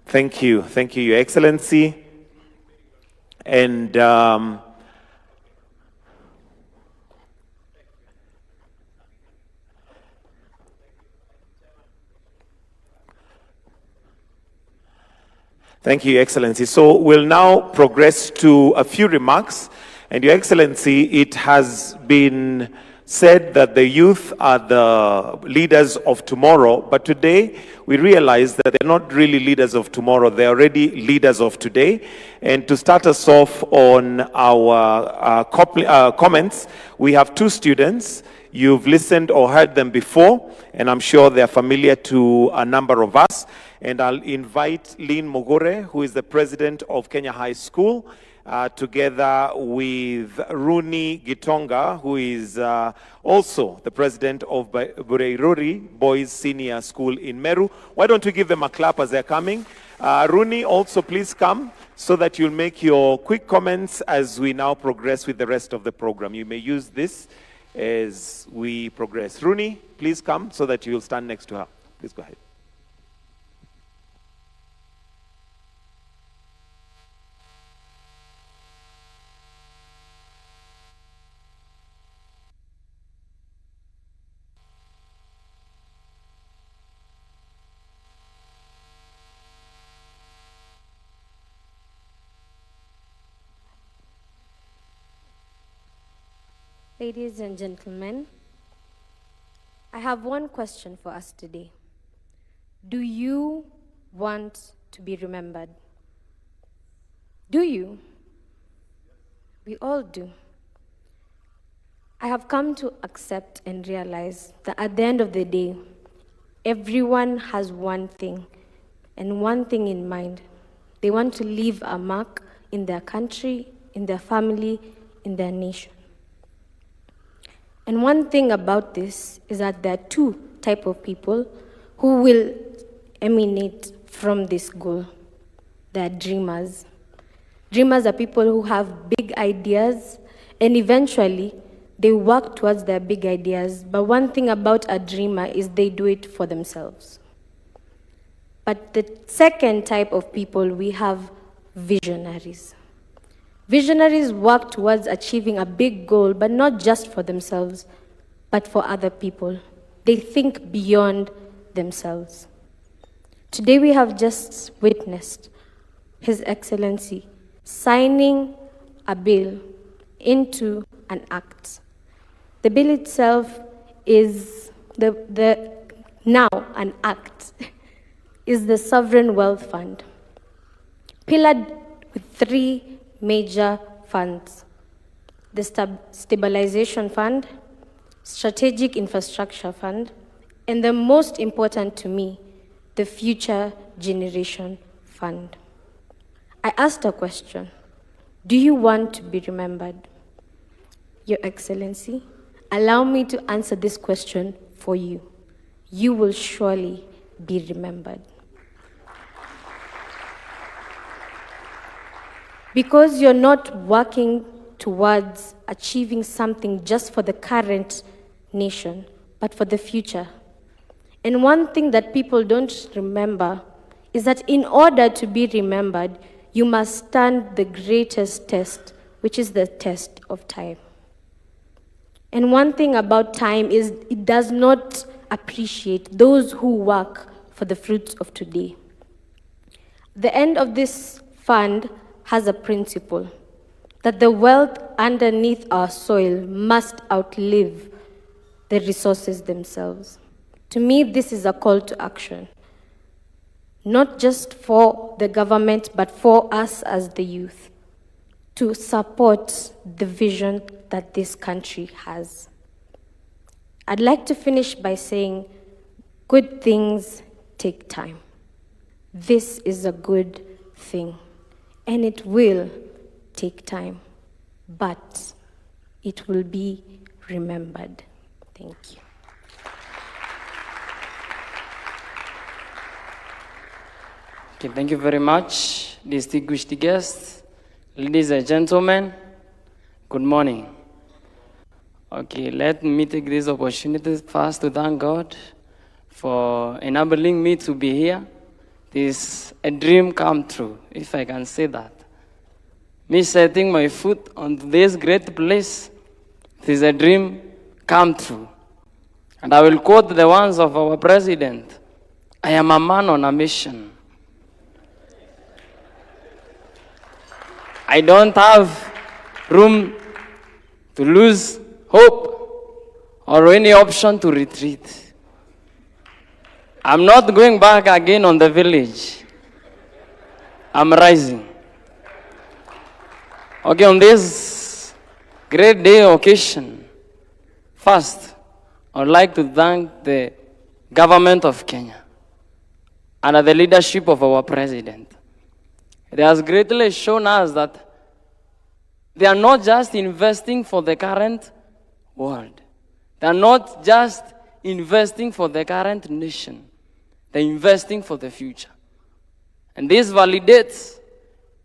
Thank you, Your Excellency. And thank you, Your Excellency. So we'll now progress to a few remarks. And Your Excellency, it has been said that the youth are the leaders of tomorrow, but today we realize that they're not really leaders of tomorrow, they're already leaders of today. And to start us off on our comments, we have two students. You've listened or heard them before, and I'm sure they're familiar to a number of us. And I'll invite Lynn Mogore, who is the president of Kenya High School, together with Rooney Gitonga, who is also the president of Bureiruri Boys Senior School in Meru. Why don't we give them a clap as they're coming? Rooney, also please come so that you'll make your quick comments as we now progress with the rest of the program. You may use this as we progress. Rooney, please come so that you'll stand next to her. Please go ahead. Ladies and gentlemen, I have one question for us today. Do you want to be remembered? Do you? We all do. I have come to accept and realize that at the end of the day, everyone has one thing and one thing in mind. They want to leave a mark in their country, in their family, in their nation. And one thing about this is that there are two types of people who will emanate from this goal. They are dreamers. Dreamers are people who have big ideas, and eventually they work towards their big ideas. But one thing about a dreamer is they do it for themselves. But the second type of people, we have visionaries. Visionaries work towards achieving a big goal, but not just for themselves, but for other people. They think beyond themselves. Today we have just witnessed His Excellency signing a bill into an act. The bill itself is now an act, is the Sovereign Wealth Fund, pillared with three major funds: the Stabilization Fund, Strategic Infrastructure Fund, and the most important to me, the Future Generation Fund. I asked a question: do you want to be remembered? Your Excellency, allow me to answer this question for you. You will surely be remembered. Because you're not working towards achieving something just for the current nation, but for the future. And one thing that people don't remember is that in order to be remembered, you must stand the greatest test, which is the test of time. And one thing about time is it does not appreciate those who work for the fruits of today. The end of this fund has a principle that the wealth underneath our soil must outlive the resources themselves. To me, this is a call to action, not just for the government, but for us as the youth, to support the vision that this country has. I'd like to finish by saying, good things take time. This is a good thing. And it will take time, but it will be remembered. Thank you. Okay, thank you very much, distinguished guests, ladies and gentlemen. Good morning. Okay, let me take this opportunity first to thank God for enabling me to be here. This a dream come true, if I can say that. Me setting my foot on this great place, it is a dream come true. And I will quote the words of our president. I am a man on a mission. I don't have room to lose hope or any option to retreat. I'm not going back again on the village. I'm rising. Okay, on this great day occasion, first, I would like to thank the government of Kenya under the leadership of our president. It has greatly shown us that they are not just investing for the current world. They are not just investing for the current nation. They're investing for the future. And this validates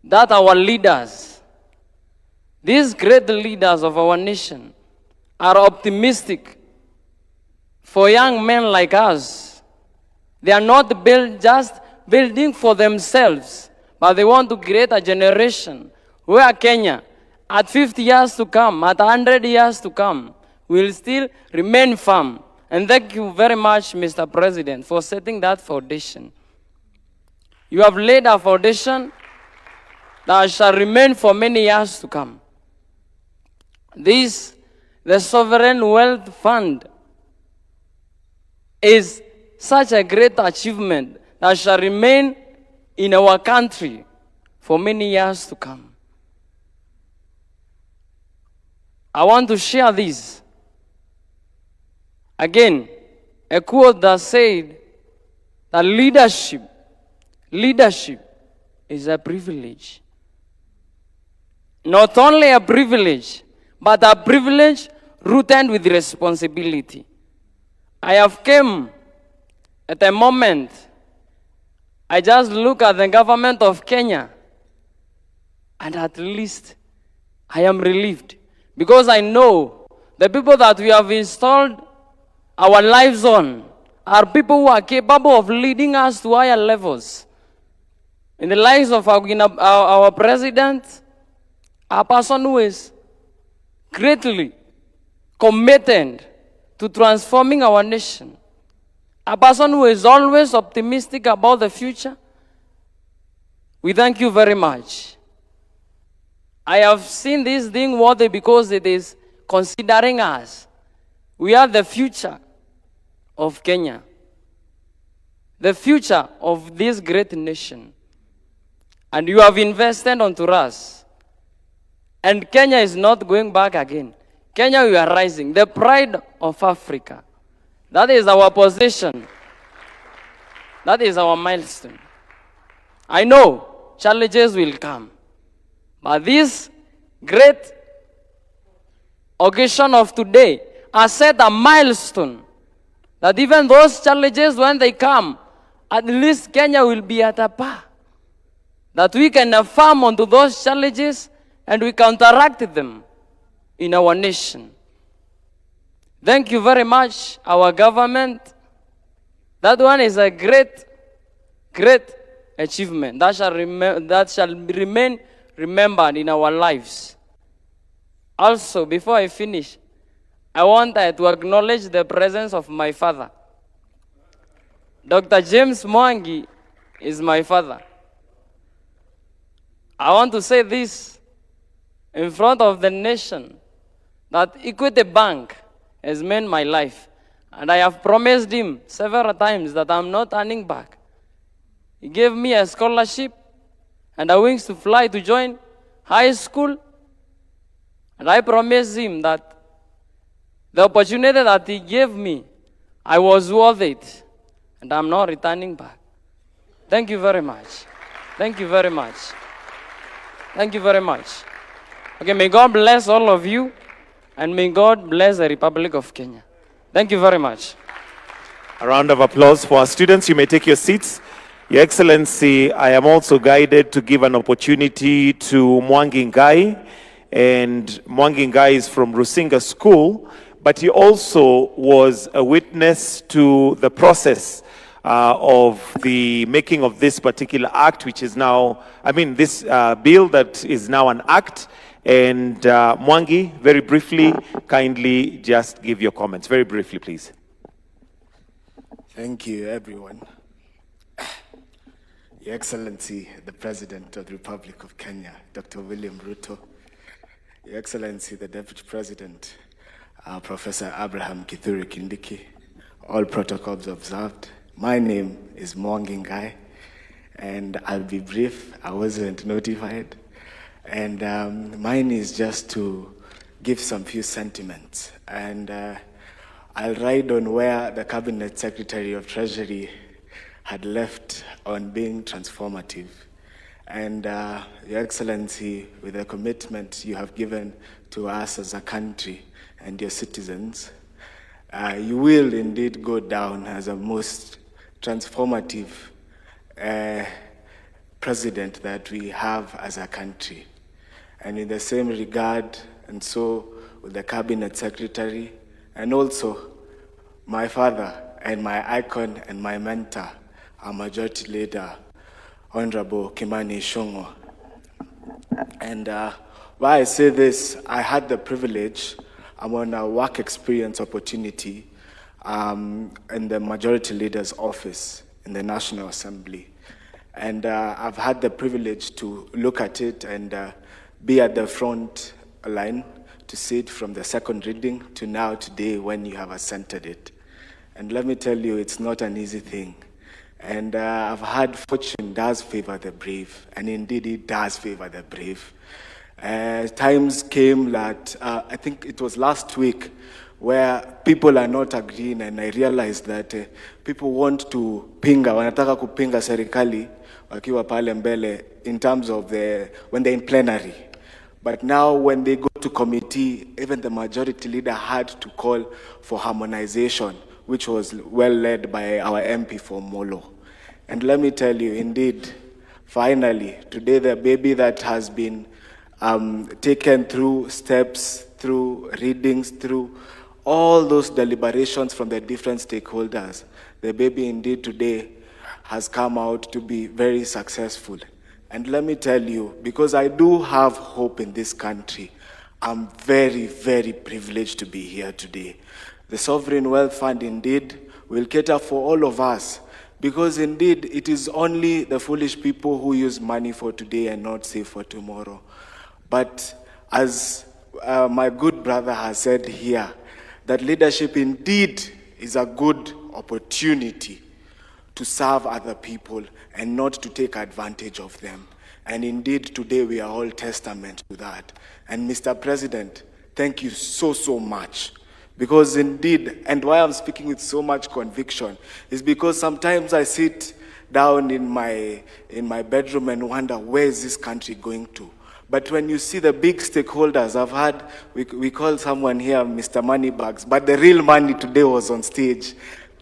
that our leaders, these great leaders of our nation, are optimistic for young men like us. They are not just building for themselves, but they want to create a generation where Kenya, at 50 years to come, at 100 years to come, will still remain firm. And thank you very much, Mr. President, for setting that foundation. You have laid a foundation that shall remain for many years to come. This, the Sovereign Wealth Fund, is such a great achievement that shall remain in our country for many years to come. I want to share this. Again, a quote that said that leadership is a privilege. Not only a privilege, but a privilege rooted with responsibility. I have come at a moment, I just look at the government of Kenya, and at least I am relieved, because I know the people that we have installed our lives on are people who are capable of leading us to higher levels. In the lives of our president, a person who is greatly committed to transforming our nation, a person who is always optimistic about the future. We thank you very much. I have seen this thing worthy because it is considering us. We are the future of Kenya, the future of this great nation. And you have invested onto us. And Kenya is not going back again. Kenya, we are rising, the pride of Africa. That is our position. That is our milestone. I know challenges will come. But this great occasion of today has set a milestone that even those challenges, when they come, at least Kenya will be at a par. That we can affirm onto those challenges and we counteract them in our nation. Thank you very much, our government. That one is a great achievement that shall remain remembered in our lives. Also, before I finish, I want to acknowledge the presence of my father. Dr. James Mwangi is my father. I want to say this in front of the nation, that Equity Bank has made my life. And I have promised him several times that I'm not turning back. He gave me a scholarship and a wings to fly to join high school. And I promised him that the opportunity that he gave me, I was worth it. And I'm not returning back. Thank you very much. Thank you very much. Thank you very much. Okay, may God bless all of you, and may God bless the Republic of Kenya. Thank you very much. A round of applause for our students. You may take your seats. Your Excellency, I am also guided to give an opportunity to Mwangi Ngai, and Mwangi Ngai is from Rusinga School, but he also was a witness to the process of the making of this particular act, which is now, this bill that is now an act. And Mwangi, very briefly, kindly just give your comments. Very briefly, please. Thank you, everyone. Your Excellency, the President of the Republic of Kenya, Dr. William Ruto. Your Excellency, the Deputy President, Professor Abraham Kithure Kindiki. All protocols observed. My name is Mwangi Ngai, and I'll be brief. I wasn't notified. And mine is just to give some few sentiments. And I'll ride on where the Cabinet Secretary of Treasury had left on being transformative. And Your Excellency, with the commitment you have given to us as a country and your citizens, you will indeed go down as a most transformative president that we have as a country. And in the same regard, and so with the Cabinet Secretary, and also my father and my icon and my mentor, our Majority Leader, Honorable Kimani Ichung'wah. And why I say this, I had the privilege, I'm on a work experience opportunity in the Majority Leader's office in the National Assembly. And I've had the privilege to look at it and be at the front line to see it from the second reading to now today when you have assented it. And let me tell you, it's not an easy thing. And I've had fortune does favor the brave, and indeed it does favor the brave. Times came that, I think it was last week, where people are not agreeing, and I realized that people want to pinga, wanataka kupinga serikali, wakiwa pale mbele in terms of when they're in plenary. But now when they go to committee, even the Majority Leader had to call for harmonization, which was well led by our MP for Molo. And let me tell you, indeed, finally, today the baby that has been taken through steps, through readings, through all those deliberations from the different stakeholders, the baby indeed today has come out to be very successful. And let me tell you, because I do have hope in this country, I'm very, very privileged to be here today. The Sovereign Wealth Fund indeed will cater for all of us, because indeed it is only the foolish people who use money for today and not save for tomorrow. But as my good brother has said here, that leadership indeed is a good opportunity to serve other people and not to take advantage of them. And indeed, today we are all testament to that. And Mr. President, thank you so, so much. Because indeed, and why I'm speaking with so much conviction, is because sometimes I sit down in my bedroom and wonder, where is this country going to? But when you see the big stakeholders, I've had, we call someone here Mr. Moneybags, but the real money today was on stage,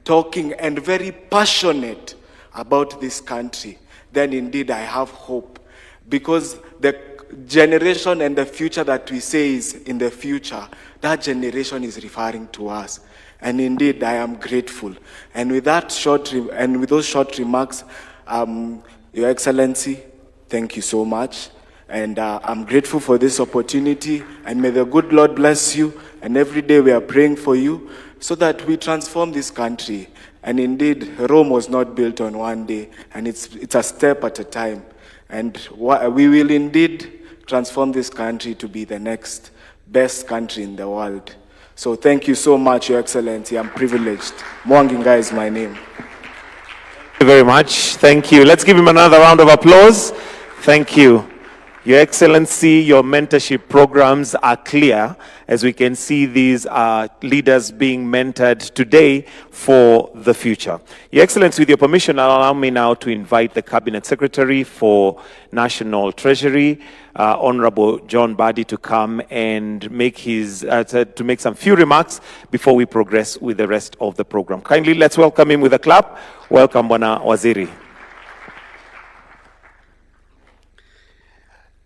talking and very passionate about this country, then indeed I have hope. Because the generation and the future that we say is in the future, that generation is referring to us. And indeed, I am grateful. And with that with those short remarks, Your Excellency, thank you so much. And I'm grateful for this opportunity. And may the good Lord bless you. And every day we are praying for you so that we transform this country. And indeed, Rome was not built on one day. And it's a step at a time. And we will indeed transform this country to be the next best country in the world. So thank you so much, Your Excellency. I'm privileged. Mwangi Ngai is my name. Thank you very much. Thank you. Let's give him another round of applause. Thank you. Your Excellency, your mentorship programs are clear, as we can see these are leaders being mentored today for the future. Your Excellency, with your permission, allow me now to invite the Cabinet Secretary for National Treasury, Honorable John Badi, to come and make some few remarks before we progress with the rest of the program. Kindly, let's welcome him with a clap. Welcome, Bwana Waziri.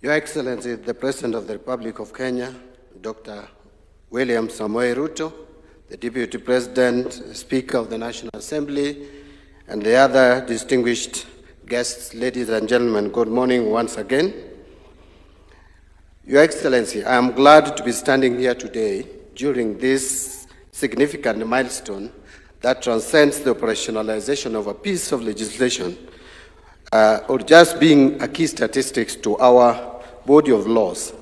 Your Excellency, the President of the Republic of Kenya, Dr. William Samoei Ruto, the Deputy President, Speaker of the National Assembly, and the other distinguished guests, ladies and gentlemen, good morning once again. Your Excellency, I am glad to be standing here today during this significant milestone that transcends the operationalization of a piece of legislation or just being a key statistics to our body of laws.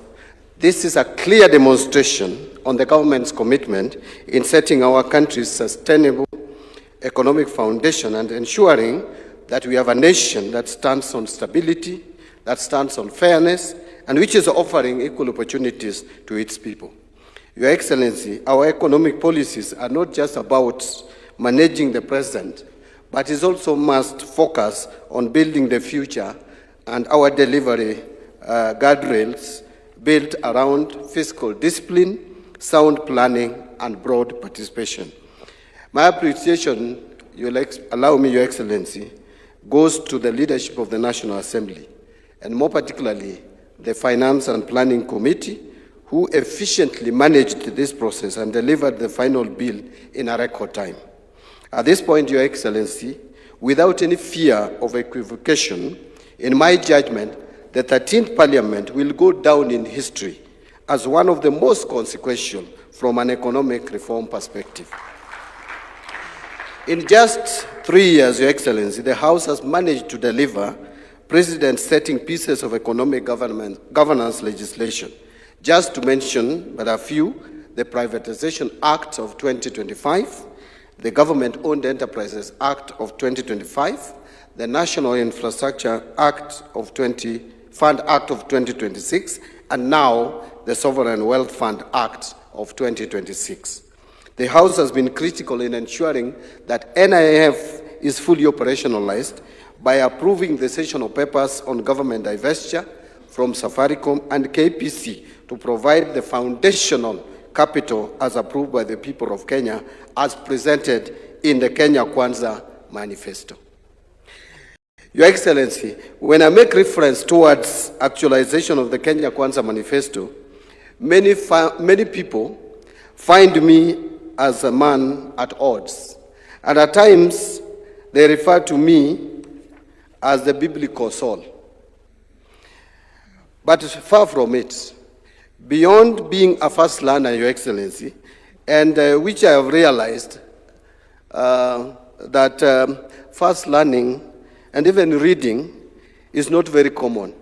This is a clear demonstration on the government's commitment in setting our country's sustainable economic foundation and ensuring that we have a nation that stands on stability, that stands on fairness, and which is offering equal opportunities to its people. Your Excellency, our economic policies are not just about managing the present, but it also must focus on building the future, and our delivery guardrails built around fiscal discipline, sound planning, and broad participation. My appreciation, you'll allow me, Your Excellency, goes to the leadership of the National Assembly, and more particularly the Finance and Planning Committee, who efficiently managed this process and delivered the final bill in a record time. At this point, Your Excellency, without any fear of equivocation, in my judgment, the 13th Parliament will go down in history as one of the most consequential from an economic reform perspective. In just 3 years, Your Excellency, the House has managed to deliver precedent-setting pieces of economic governance legislation. Just to mention but a few, the Privatization Act of 2025, the Government-Owned Enterprises Act of 2025, the National Infrastructure Act of Fund Act of 2026, and now the Sovereign Wealth Fund Act of 2026. The House has been critical in ensuring that NIF is fully operationalized by approving the sessional papers on government divestiture from Safaricom and KPC to provide the foundational capital as approved by the people of Kenya as presented in the Kenya Kwanza Manifesto. Your Excellency, when I make reference towards actualization of the Kenya Kwanza Manifesto, many people find me as a man at odds, and at times they refer to me as the biblical Saul. But far from it, beyond being a fast learner, Your Excellency, and which I have realized that fast learning and even reading is not very common.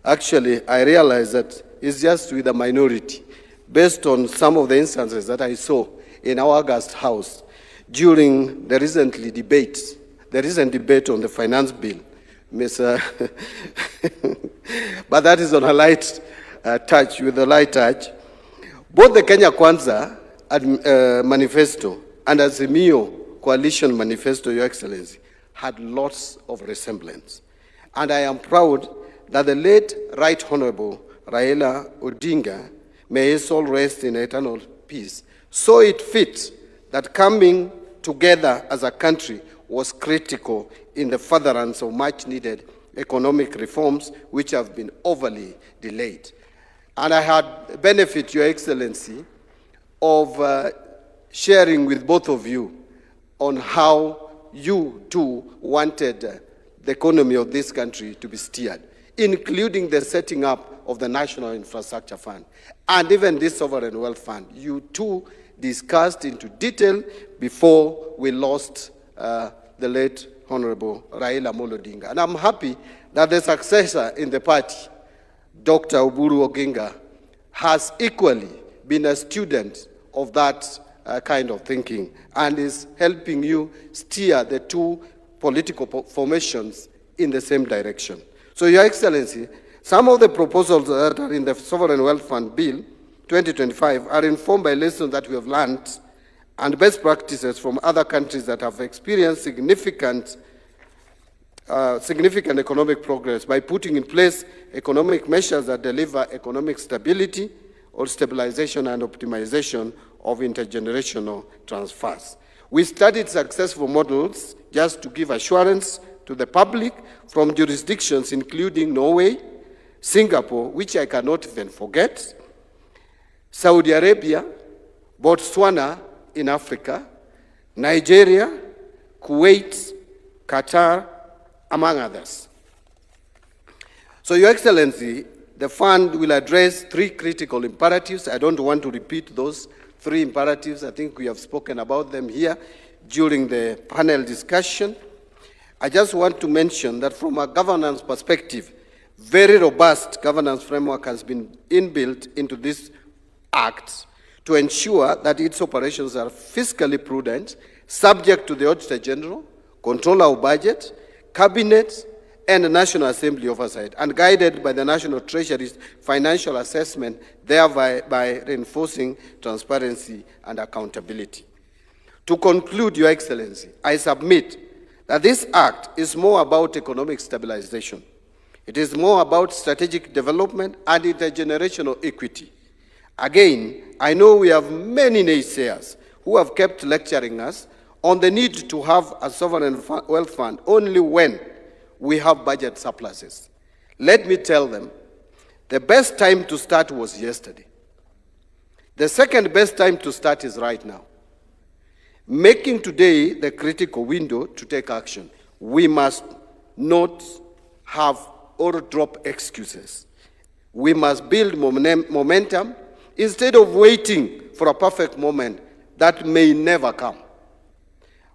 Actually, I realize that it's just with a minority, based on some of the instances that I saw in our August House during the recent debate on the finance bill. But that is on a light touch, with a light touch. Both the Kenya Kwanza Manifesto and Azimio Coalition Manifesto, Your Excellency, had lots of resemblance. And I am proud that the late Right Honorable Raila Odinga, may his soul rest in eternal peace, saw it fit that coming together as a country was critical in the furtherance of much-needed economic reforms which have been overly delayed. And I had benefit, Your Excellency, of sharing with both of you on how you too wanted the economy of this country to be steered, including the setting up of the National Infrastructure Fund and even this Sovereign Wealth Fund. You too discussed into detail before we lost the late Honorable Raila Amolo Odinga. And I'm happy that the successor in the party, Dr. Oburu Oginga, has equally been a student of that kind of thinking and is helping you steer the two political formations in the same direction. So, Your Excellency, some of the proposals that are in the Sovereign Wealth Fund Bill 2025 are informed by lessons that we have learned and best practices from other countries that have experienced significant economic progress by putting in place economic measures that deliver economic stability or stabilization and optimization of intergenerational transfers. We studied successful models just to give assurance to the public from jurisdictions including Norway, Singapore, which I cannot even forget, Saudi Arabia, Botswana in Africa, Nigeria, Kuwait, Qatar, among others. So, Your Excellency, the fund will address 3 critical imperatives. I don't want to repeat those 3 imperatives. I think we have spoken about them here during the panel discussion. I just want to mention that from a governance perspective, very robust governance framework has been inbuilt into this act to ensure that its operations are fiscally prudent, subject to the Auditor General, Controller of Budget, Cabinet, and the National Assembly oversight, and guided by the National Treasury's financial assessment, thereby by reinforcing transparency and accountability. To conclude, Your Excellency, I submit that this act is more about economic stabilization. It is more about strategic development and intergenerational equity. Again, I know we have many naysayers who have kept lecturing us on the need to have a sovereign wealth fund only when we have budget surpluses. Let me tell them, the best time to start was yesterday. The second best time to start is right now. Making today the critical window to take action. We must not have or drop excuses. We must build momentum instead of waiting for a perfect moment that may never come.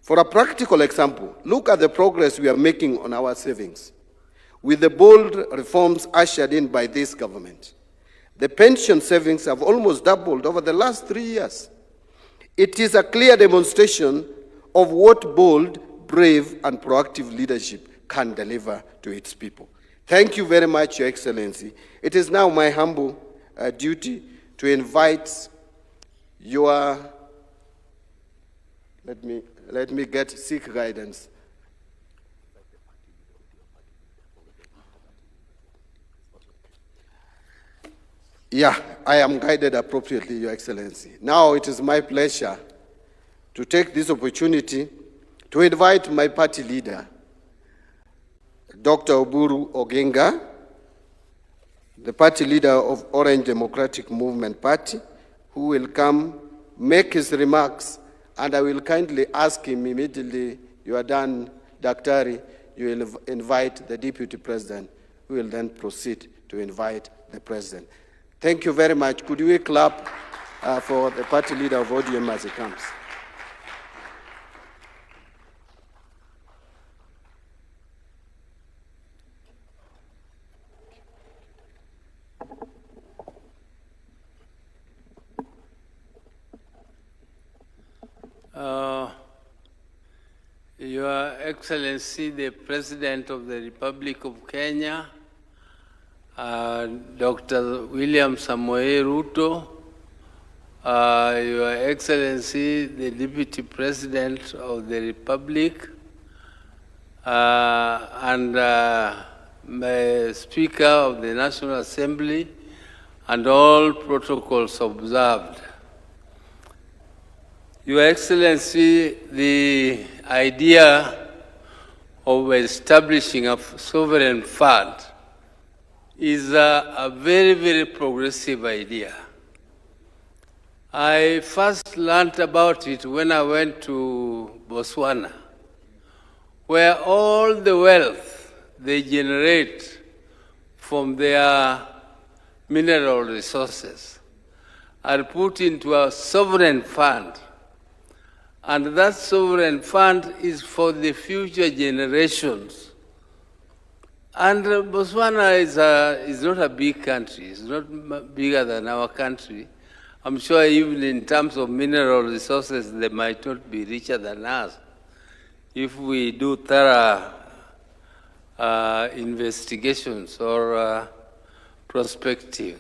For a practical example, look at the progress we are making on our savings. With the bold reforms ushered in by this government, the pension savings have almost doubled over the last 3 years. It is a clear demonstration of what bold, brave, and proactive leadership can deliver to its people. Thank you very much, Your Excellency. It is now my humble duty to invite your, let me seek guidance. Yeah, I am guided appropriately, Your Excellency. Now it is my pleasure to take this opportunity to invite my party leader, Dr. Oburu Oginga, the party leader of Orange Democratic Movement Party, who will come make his remarks, and I will kindly ask him immediately, you are done, Daktari, you will invite the Deputy President, who will then proceed to invite the President. Thank you very much. Could we clap for the party leader of ODM as he comes? Your Excellency, the President of the Republic of Kenya, Dr. William Samoei Ruto, Your Excellency, the Deputy President of the Republic, and the Speaker of the National Assembly, and all protocols observed. Your Excellency, the idea of establishing a sovereign fund is a very, very progressive idea. I first learned about it when I went to Botswana, where all the wealth they generate from their mineral resources are put into a sovereign fund. And that sovereign fund is for the future generations. And Botswana is not a big country. It's not bigger than our country. I'm sure even in terms of mineral resources, they might not be richer than us if we do thorough investigations or prospecting.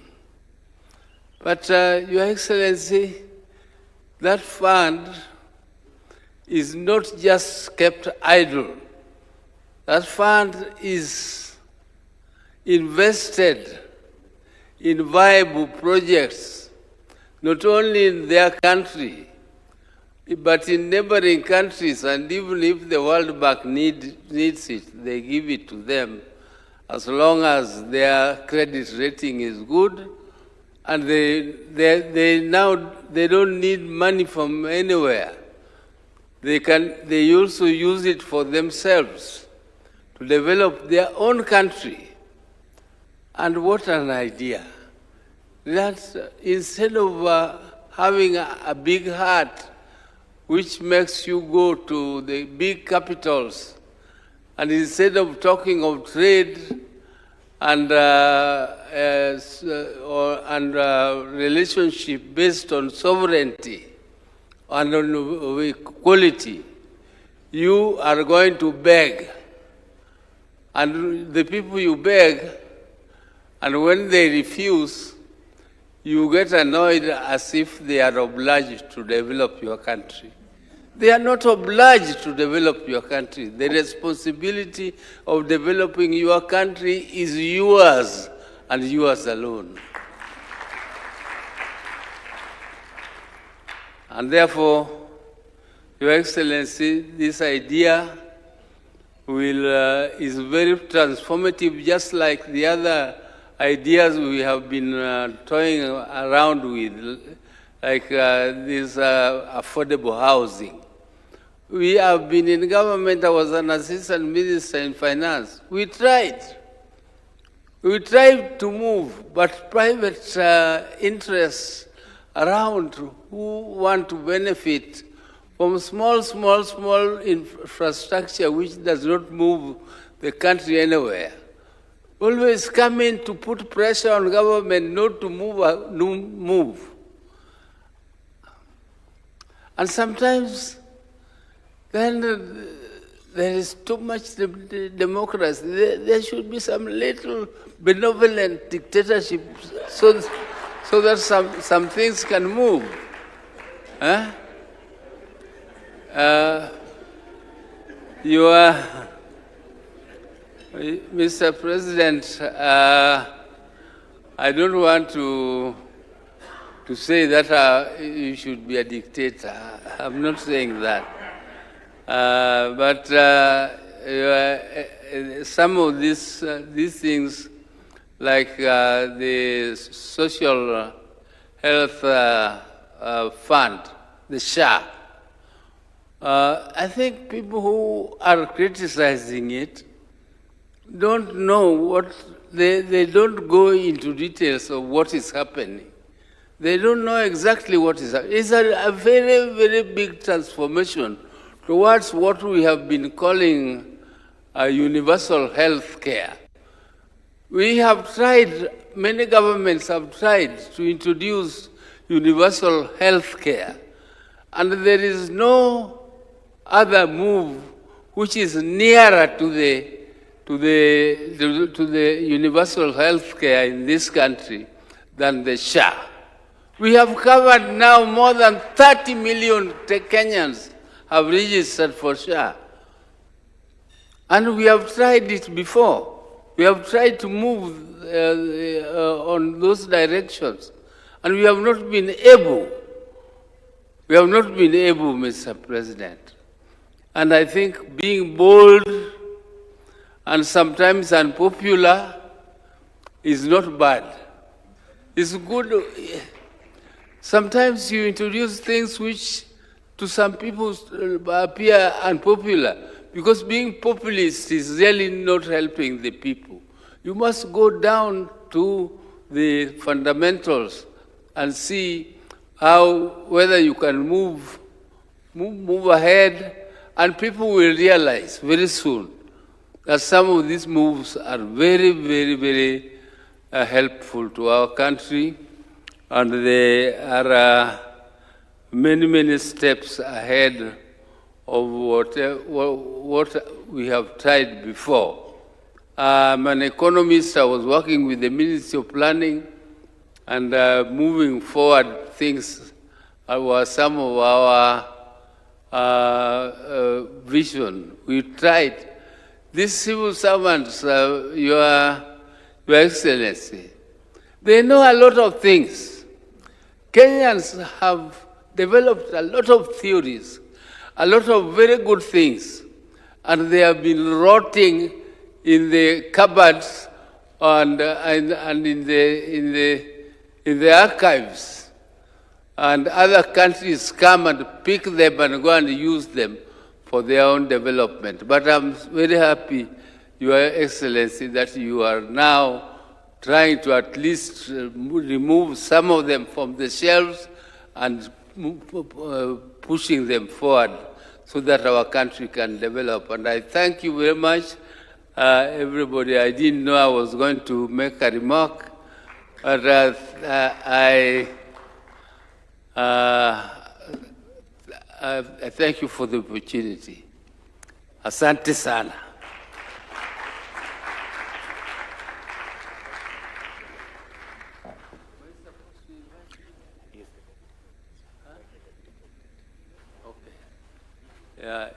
But Your Excellency, that fund is not just kept idle. That fund is invested in viable projects, not only in their country, but in neighboring countries, and even if the World Bank needs it, they give it to them as long as their credit rating is good, and they don't need money from anywhere. They also use it for themselves to develop their own country. And what an idea. That instead of having a big heart, which makes you go to the big capitals, and instead of talking of trade and relationship based on sovereignty and on equality, you are going to beg. And the people you beg, and when they refuse, you get annoyed as if they are obliged to develop your country. They are not obliged to develop your country. The responsibility of developing your country is yours and yours alone. And therefore, Your Excellency, this idea is very transformative, just like the other ideas we have been toying around with, like this affordable housing. We have been in government. I was an assistant minister in finance. We tried to move, but private interests around who want to benefit from small infrastructure which does not move the country anywhere, always come in to put pressure on government not to move. And sometimes then there is too much democracy. There should be some little benevolent dictatorship so that some things can move. Huh? Mr. President, I don't want to say that you should be a dictator. I'm not saying that. But some of these things, like the social health fund, the SHA, I think people who are criticizing it don't know what, they don't go into details of what is happening. They don't know exactly what is happening. It's a very, very big transformation towards what we have been calling universal health care. We have tried, many governments have tried to introduce universal health care, and there is no other move which is nearer to the universal health care in this country than the SHA. We have covered now more than 30 million Kenyans have registered for SHA. And we have tried it before. We have tried to move on those directions. And we have not been able. We have not been able, Mr. President. And I think being bold and sometimes unpopular is not bad. It's good. Sometimes you introduce things which to some people appear unpopular, because being populist is really not helping the people. You must go down to the fundamentals and see whether you can move ahead, and people will realize very soon that some of these moves are very, very, very helpful to our country, and they are many, many steps ahead of what we have tried before. I'm an economist. I was working with the Ministry of Planning, and moving forward things were some of our vision. We tried. These civil servants, Your Excellency, they know a lot of things. Kenyans have developed a lot of theories, a lot of very good things, and they have been rotting in the cupboards and in the archives, and other countries come and pick them and go and use them for their own development. But I'm very happy, Your Excellency, that you are now trying to at least remove some of them from the shelves and pushing them forward so that our country can develop. And I thank you very much, everybody. I didn't know I was going to make a remark, but I thank you for the opportunity. Asante sana.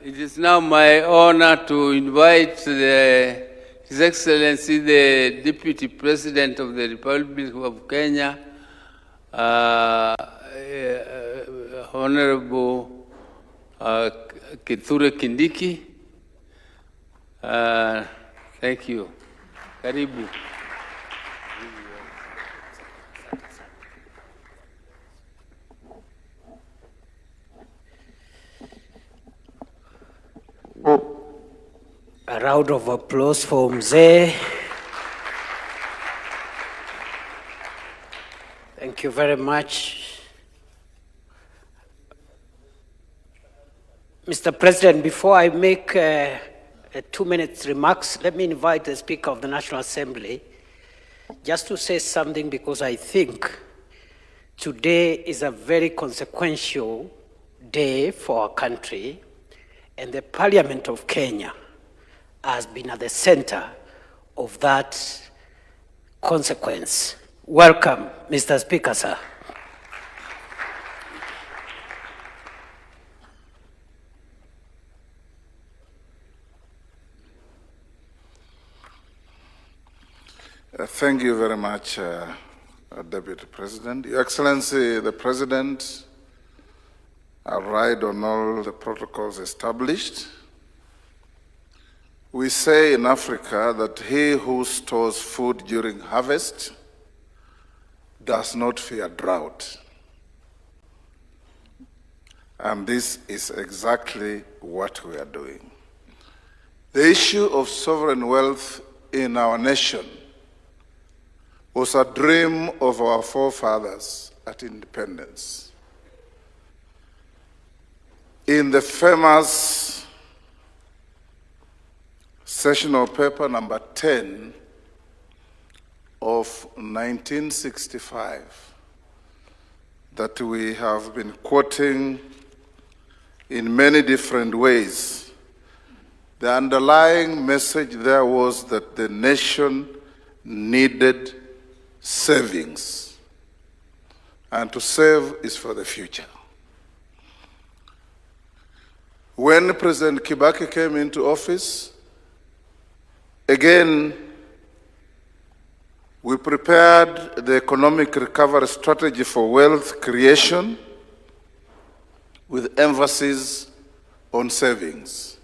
It is now my honor to invite His Excellency, the Deputy President of the Republic of Kenya, Honorable Kithure Kindiki. Thank you. Karibu. A round of applause for Mzee. Thank you very much. Mr. President, before I make a 2-minute remarks, let me invite the Speaker of the National Assembly just to say something, because I think today is a very consequential day for our country, and the Parliament of Kenya has been at the center of that consequence. Welcome, Mr. Speaker, sir. Thank you very much, Deputy President. Your Excellency, the President, I ride on all the protocols established. We say in Africa that he who stores food during harvest does not fear drought. And this is exactly what we are doing. The issue of sovereign wealth in our nation was a dream of our forefathers at independence. In the famous sessional paper number 10 of 1965 that we have been quoting in many different ways, the underlying message there was that the nation needed savings, and to save is for the future. When President Kibaki came into office, again, we prepared the economic recovery strategy for wealth creation with emphasis on savings.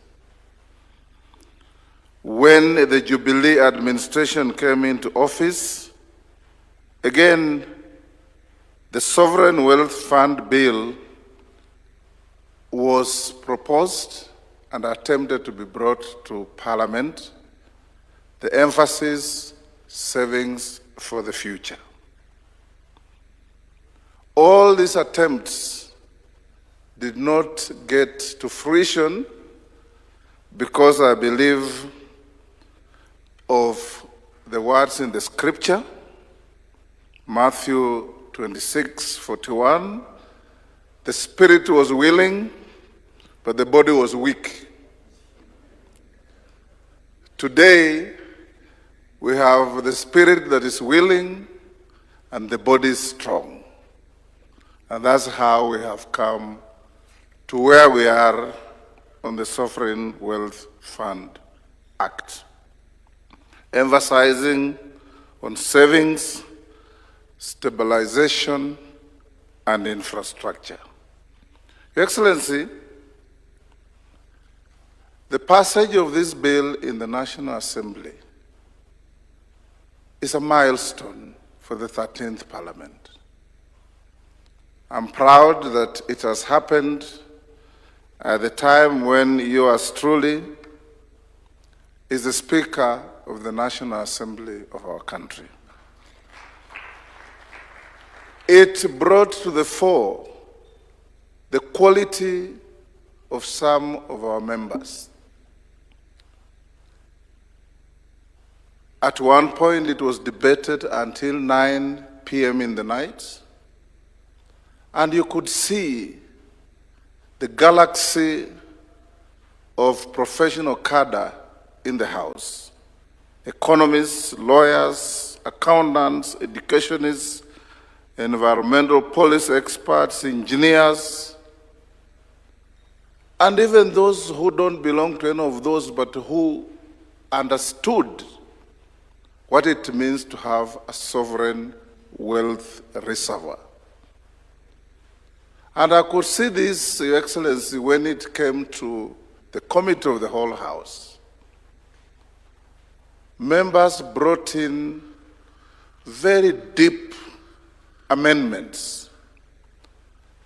When the Jubilee administration came into office, again, the Sovereign Wealth Fund bill was proposed and attempted to be brought to Parliament. The emphasis, savings for the future. All these attempts did not get to fruition because I believe of the words in the scripture, Matthew 26:41, the spirit was willing, but the body was weak. Today, we have the spirit that is willing and the body is strong. And that's how we have come to where we are on the Sovereign Wealth Fund Act, emphasizing on savings, stabilization, and infrastructure. Your Excellency, The passage of this bill in the National Assembly is a milestone for the 13th Parliament. I'm proud that it has happened at the time when yours truly is the Speaker of the National Assembly of our country. It brought to the fore the quality of some of our members. At one point, it was debated until 9 p.m. in the night, and you could see the galaxy of professional cadre in the House. Economists, lawyers, accountants, educationists, environmental policy experts, engineers, and even those who don't belong to any of those, but who understood what it means to have a sovereign wealth reservoir. And I could see this, Your Excellency, when it came to the Committee of the whole House. Members brought in very deep amendments.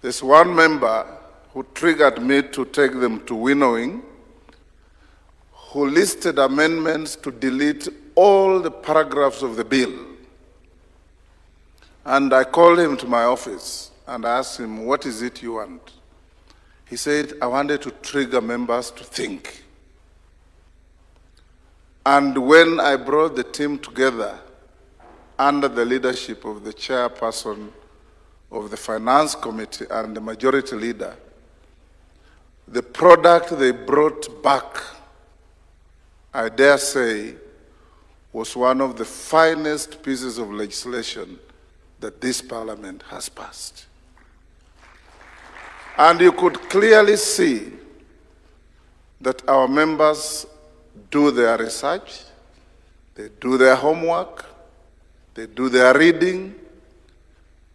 There's one member who triggered me to take them to winnowing, who listed amendments to delete all the paragraphs of the bill. And I called him to my office and asked him, what is it you want? He said, I wanted to trigger members to think. And when I brought the team together under the leadership of the chairperson of the Finance Committee and the majority leader, the product they brought back, I dare say, was one of the finest pieces of legislation that this Parliament has passed. And you could clearly see that our members do their research, they do their homework, they do their reading.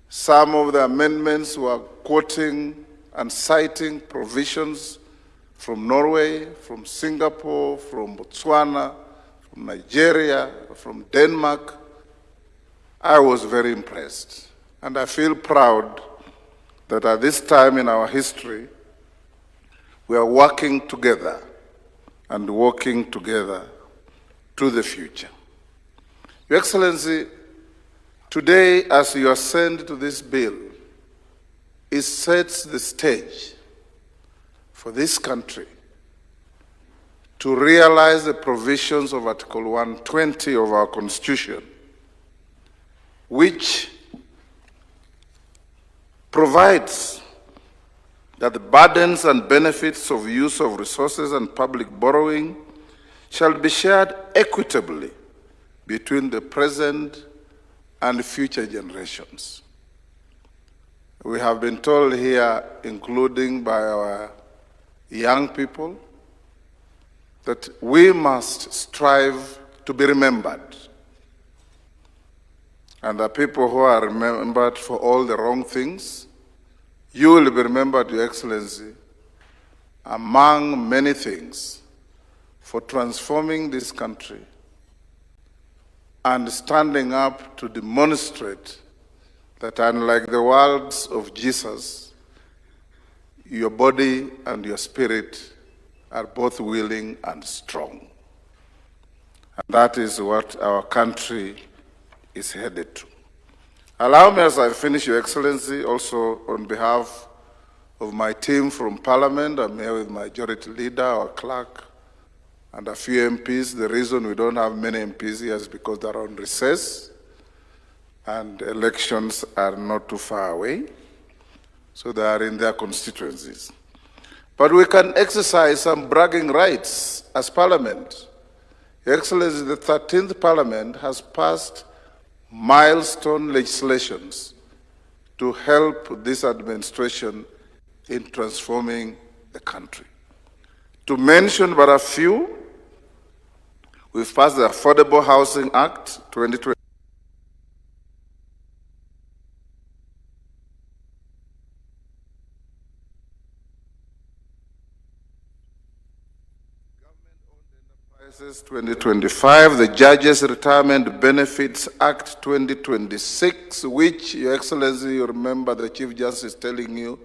Some of the amendments were quoting and citing provisions from Norway, from Singapore, from Botswana, from Nigeria, from Denmark. I was very impressed. And I feel proud that at this time in our history, we are working together and working together to the future. Your Excellency, today, as you assent to this bill, it sets the stage for this country to realize the provisions of Article 120 of our Constitution, which provides that the burdens and benefits of use of resources and public borrowing shall be shared equitably between the present and future generations. We have been told here, including by our young people, that we must strive to be remembered. And the people who are remembered for all the wrong things, you will be remembered, Your Excellency, among many things, for transforming this country and standing up to demonstrate that unlike the words of Jesus, your body and your spirit are both willing and strong. And that is what our country is headed to. Allow me, as I finish, Your Excellency, also on behalf of my team from Parliament, I'm here with Majority Leader, our clerk, and a few MPs. The reason we don't have many MPs here is because they're on recess, and elections are not too far away, so they are in their constituencies. But we can exercise some bragging rights as Parliament. Your Excellency, the 13th Parliament has passed milestone legislations to help this administration in transforming the country. To mention but a few, we've passed the Affordable Housing Act 2020. Services 2025, the Judges Retirement Benefits Act 2026, which, Your Excellency, you remember the Chief Justice telling you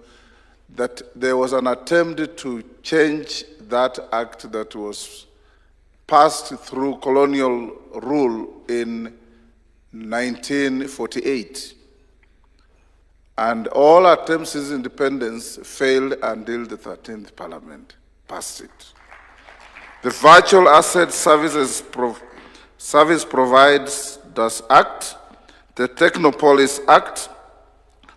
that there was an attempt to change that act that was passed through colonial rule in 1948. And all attempts since independence failed until the 13th Parliament passed it. The Virtual Asset Service Providers Act, the Technopolis Act,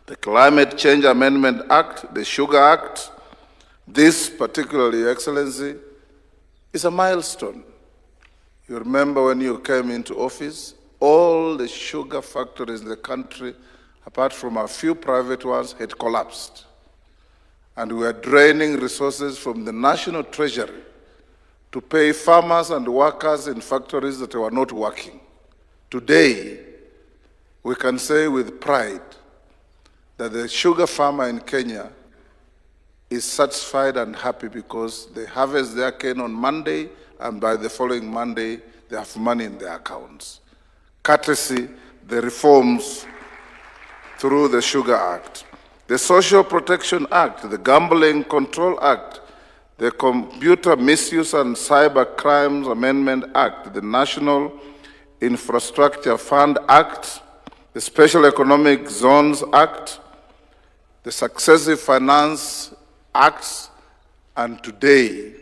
the Climate Change Amendment Act, the Sugar Act. This, particularly, Your Excellency, is a milestone. You remember when you came into office, all the sugar factories in the country, apart from a few private ones, had collapsed. And we were draining resources from the national treasury to pay farmers and workers in factories that were not working. Today, we can say with pride that the sugar farmer in Kenya is satisfied and happy because they harvest their cane on Monday, and by the following Monday, they have money in their accounts. Courtesy the reforms through the Sugar Act, the Social Protection Act, the Gambling Control Act, the Computer Misuse and Cyber Crimes Amendment Act, the National Infrastructure Fund Act, the Special Economic Zones Act, the Successive Finance Acts, and today,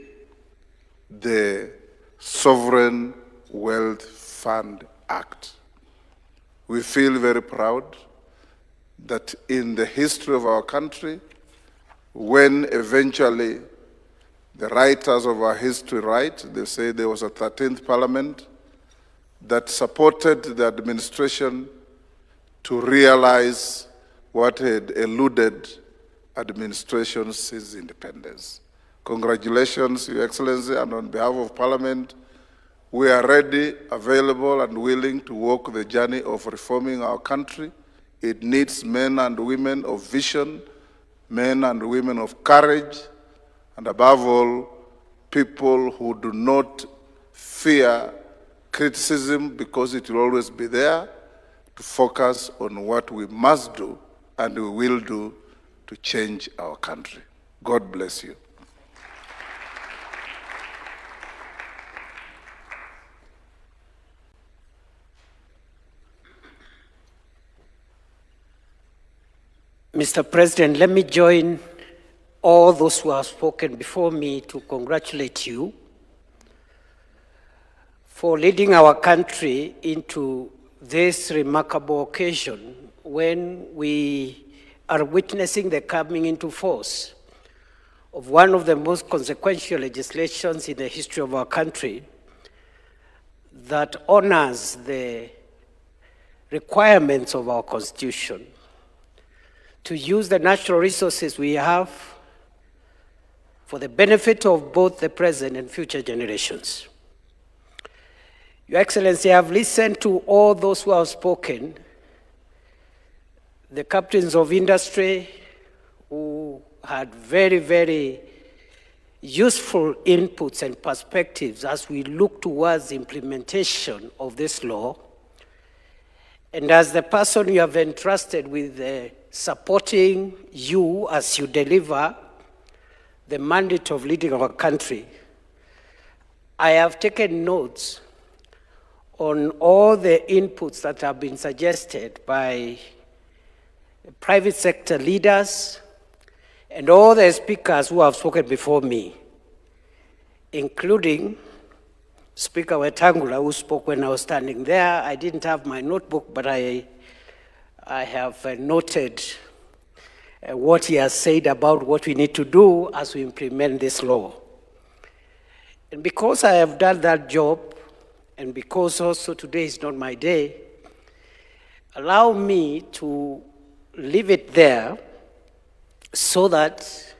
the Sovereign Wealth Fund Act. We feel very proud that in the history of our country, when eventually the writers of our history write, they say there was a 13th Parliament that supported the administration to realize what had eluded administration since independence. Congratulations, Your Excellency, and on behalf of Parliament, we are ready, available, and willing to walk the journey of reforming our country. It needs men and women of vision, men and women of courage, and above all, people who do not fear criticism because it will always be there, to focus on what we must do and we will do to change our country. God bless you. Mr. President, let me join all those who have spoken before me to congratulate you for leading our country into this remarkable occasion when we are witnessing the coming into force of one of the most consequential legislations in the history of our country that honors the requirements of our Constitution to use the natural resources we have for the benefit of both the present and future generations. Your Excellency, I have listened to all those who have spoken, the captains of industry who had very, very useful inputs and perspectives as we look towards the implementation of this law. And as the person you have entrusted with supporting you as you deliver the mandate of leading our country, I have taken notes on all the inputs that have been suggested by private sector leaders and all the speakers who have spoken before me, including Speaker Wetangula, who spoke when I was standing there. I didn't have my notebook, but I have noted what he has said about what we need to do as we implement this law. And because I have done that job, and because also today is not my day, allow me to leave it there so that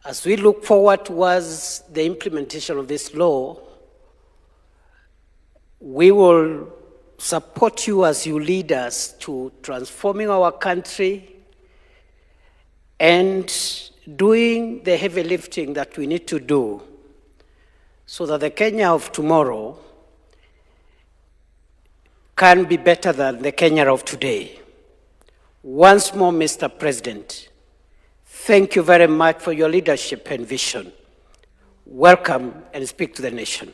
as we look forward towards the implementation of this law, we will support you as you lead us to transforming our country and doing the heavy lifting that we need to do so that the Kenya of tomorrow can be better than the Kenya of today. Once more, Mr. President, thank you very much for your leadership and vision. Welcome and speak to the nation.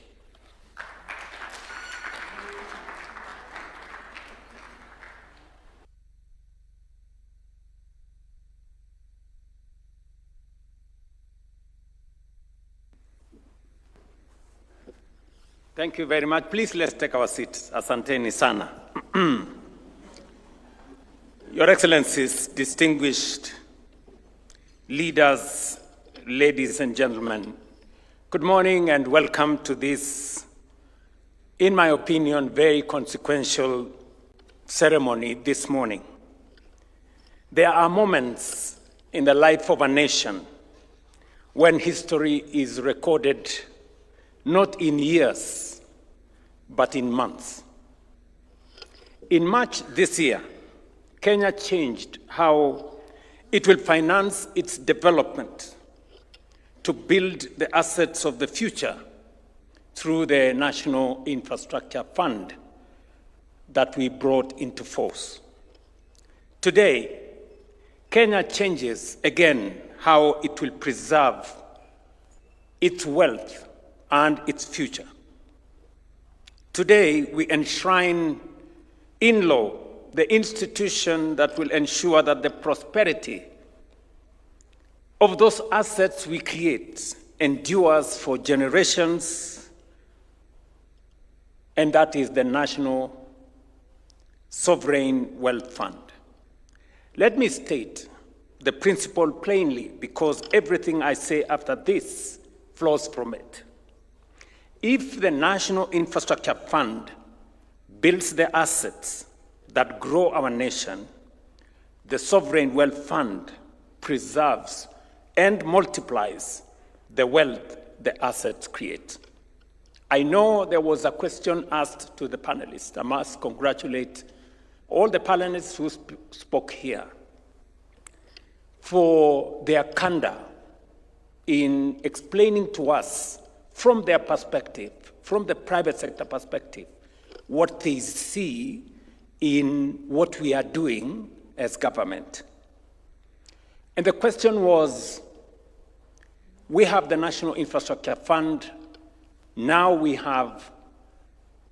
Thank you very much. Please, let's take our seats. Assenting sana. Your Excellencies, distinguished leaders, ladies and gentlemen, good morning and welcome to this, in my opinion, very consequential ceremony this morning. There are moments in the life of a nation when history is recorded not in years, but in months. In March this year, Kenya changed how it will finance its development to build the assets of the future through the National Infrastructure Fund that we brought into force. Today, Kenya changes again how it will preserve its wealth and its future. Today, we enshrine in law the institution that will ensure that the prosperity of those assets we create endures for generations, and that is the National Sovereign Wealth Fund. Let me state the principle plainly, because everything I say after this flows from it. If the National Infrastructure Fund builds the assets that grow our nation, the Sovereign Wealth Fund preserves and multiplies the wealth the assets create. I know there was a question asked to the panelists. I must congratulate all the panelists who spoke here for their candor in explaining to us from their perspective, from the private sector perspective, what they see in what we are doing as government. And the question was, we have the National Infrastructure Fund, now we have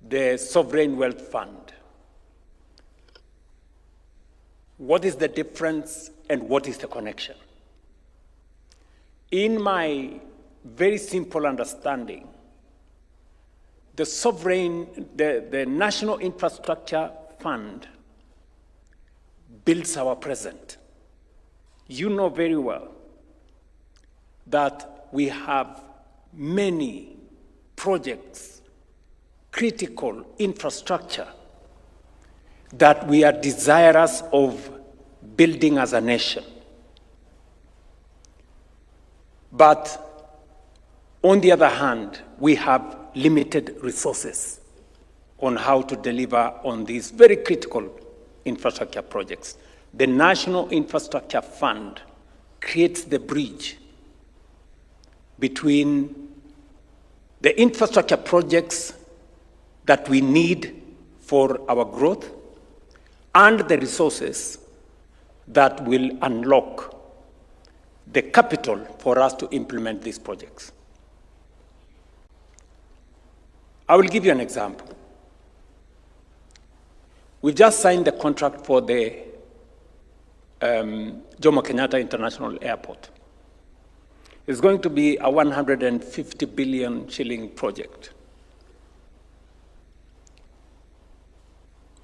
the Sovereign Wealth Fund. What is the difference and what is the connection? In my very simple understanding, the National Infrastructure Fund builds our present. You know very well that we have many projects, critical infrastructure that we are desirous of building as a nation. But on the other hand, we have limited resources on how to deliver on these very critical infrastructure projects. The National Infrastructure Fund creates the bridge between the infrastructure projects that we need for our growth and the resources that will unlock the capital for us to implement these projects. I will give you an example. We've just signed the contract for the Jomo Kenyatta International Airport. It's going to be a 150 billion shilling project.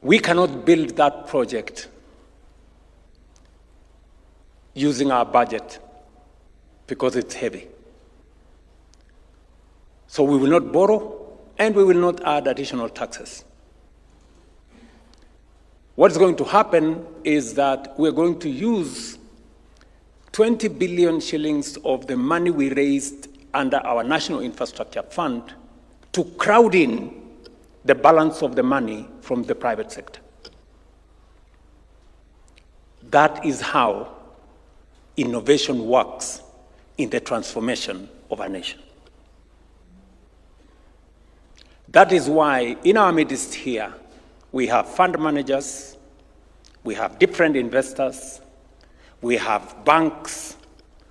We cannot build that project using our budget because it's heavy. So we will not borrow and we will not add additional taxes. What's going to happen is that we're going to use 20 billion shillings of the money we raised under our National Infrastructure Fund to crowd in the balance of the money from the private sector. That is how innovation works in the transformation of a nation. That is why in our midst here, we have fund managers, we have different investors, we have banks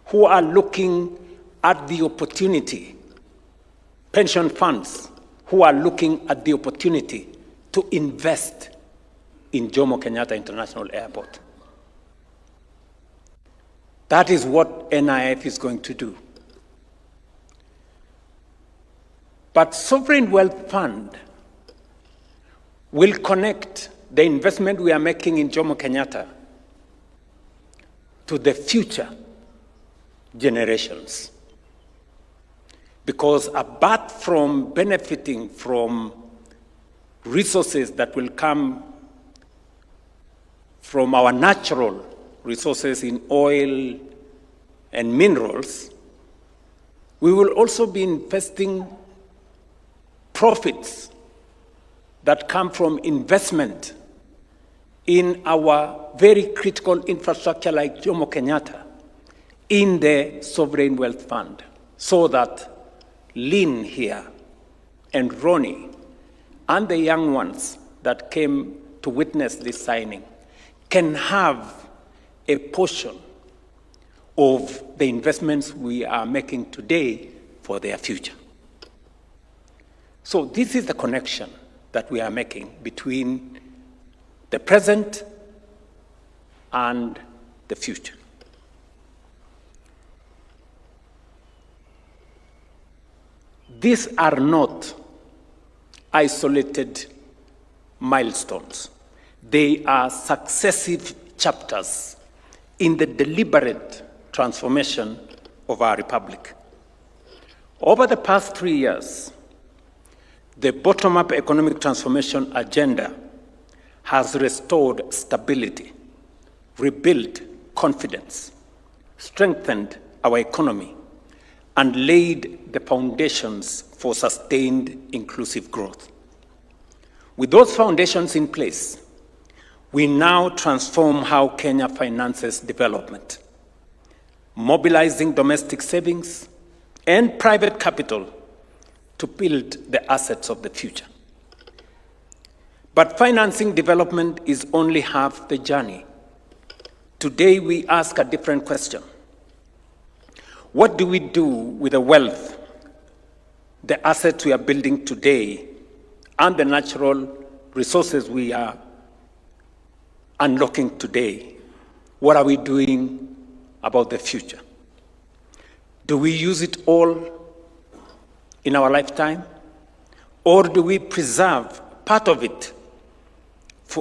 who are looking at the opportunity, pension funds who are looking at the opportunity to invest in Jomo Kenyatta International Airport. That is what NIF is going to do. But Sovereign Wealth Fund will connect the investment we are making in Jomo Kenyatta to the future generations. Because apart from benefiting from resources that will come from our natural resources in oil and minerals, we will also be investing profits that come from investment in our very critical infrastructure like Jomo Kenyatta in the Sovereign Wealth Fund, so that Lynn here and Ronnie and the young ones that came to witness this signing can have a portion of the investments we are making today for their future. So this is the connection that we are making between the present and the future. These are not isolated milestones. They are successive chapters in the deliberate transformation of our republic. Over the past 3 years, the bottom-up economic transformation agenda has restored stability, rebuilt confidence, strengthened our economy, and laid the foundations for sustained inclusive growth. With those foundations in place, we now transform how Kenya finances development, mobilizing domestic savings and private capital to build the assets of the future. But financing development is only half the journey. Today we ask a different question. What do we do with the wealth, the assets we are building today, and the natural resources we are unlocking today? What are we doing about the future? Do we use it all in our lifetime? Or do we preserve part of it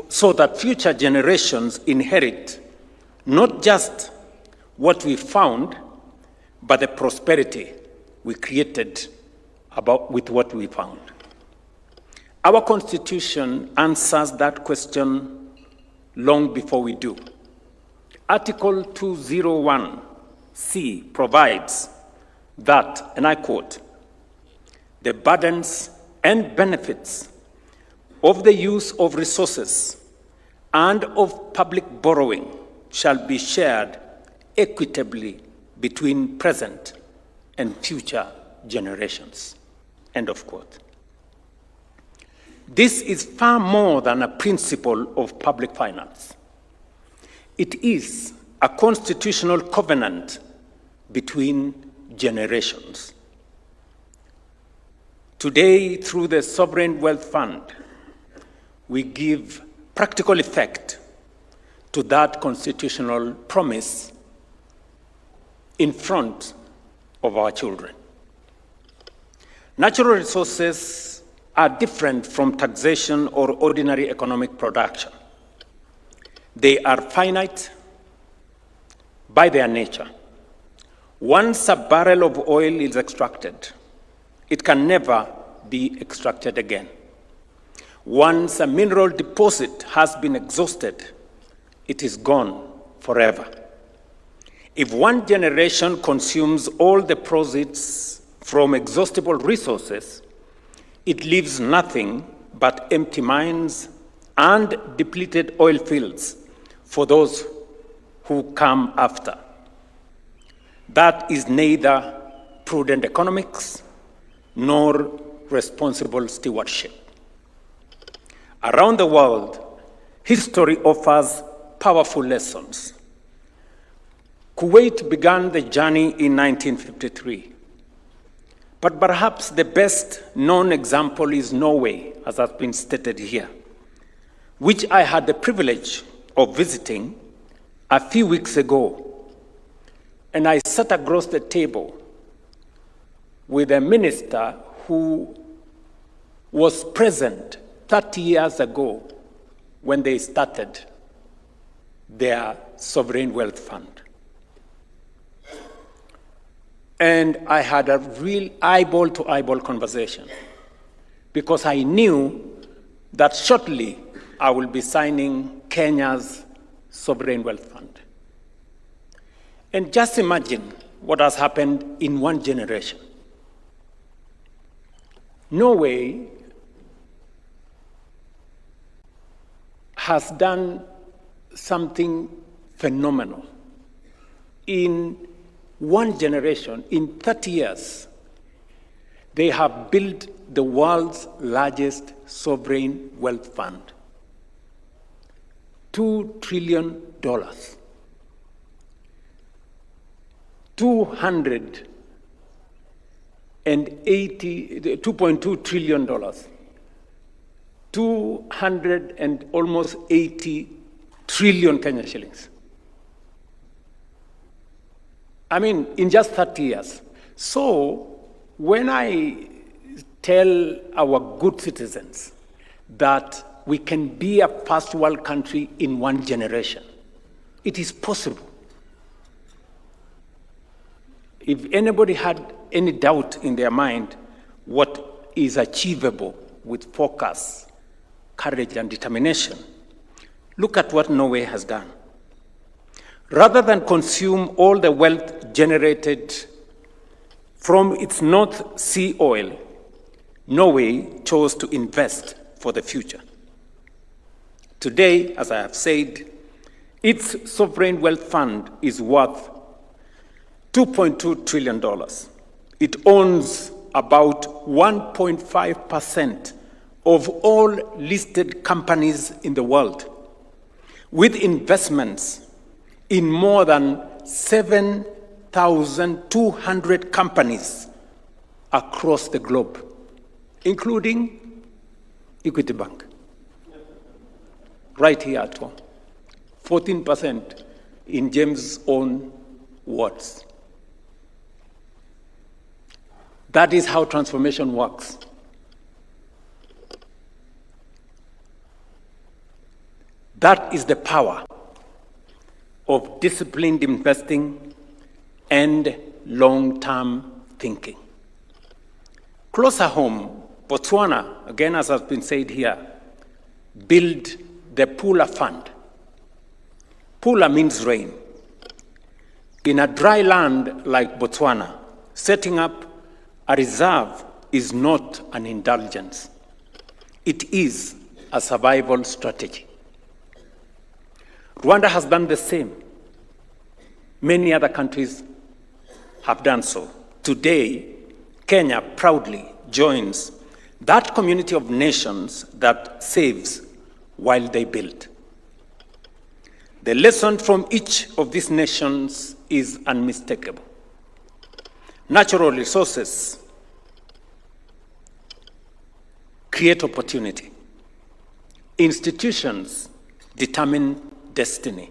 so that future generations inherit not just what we found, but the prosperity we created with what we found? Our Constitution answers that question long before we do. Article 201C provides that, and I quote, "The burdens and benefits of the use of resources and of public borrowing shall be shared equitably between present and future generations." End of quote. This is far more than a principle of public finance. It is a constitutional covenant between generations. Today, through the Sovereign Wealth Fund, we give practical effect to that constitutional promise in front of our children. Natural resources are different from taxation or ordinary economic production. They are finite by their nature. Once a barrel of oil is extracted, it can never be extracted again. Once a mineral deposit has been exhausted, it is gone forever. If one generation consumes all the proceeds from exhaustible resources, it leaves nothing but empty mines and depleted oil fields for those who come after. That is neither prudent economics nor responsible stewardship. Around the world, history offers powerful lessons. Kuwait began the journey in 1953. But perhaps the best known example is Norway, as has been stated here, which I had the privilege of visiting a few weeks ago. And I sat across the table with a minister who was present 30 years ago when they started their sovereign wealth fund. And I had a real eyeball-to-eyeball conversation because I knew that shortly I will be signing Kenya's sovereign wealth fund. And just imagine what has happened in one generation. Norway has done something phenomenal. In one generation, in 30 years, they have built the world's largest sovereign wealth fund. $2 trillion. $2.2 trillion. 280 trillion Kenyan shillings. I mean, in just 30 years. So when I tell our good citizens that we can be a first world country in one generation, it is possible. If anybody had any doubt in their mind what is achievable with focus, courage, and determination, look at what Norway has done. Rather than consume all the wealth generated from its North Sea oil, Norway chose to invest for the future. Today, as I have said, its sovereign wealth fund is worth $2.2 trillion. It owns about 1.5% of all listed companies in the world, with investments in more than 7,200 companies across the globe, including Equity Bank, right here at home, 14% in James' own words. That is how transformation works. That is the power of disciplined investing and long-term thinking. Closer home, Botswana, again as has been said here, built the Pula Fund. Pula means rain. In a dry land like Botswana, setting up a reserve is not an indulgence. It is a survival strategy. Rwanda has done the same. Many other countries have done so. Today, Kenya proudly joins that community of nations that saves while they build. The lesson from each of these nations is unmistakable. Natural resources create opportunity. Institutions determine destiny.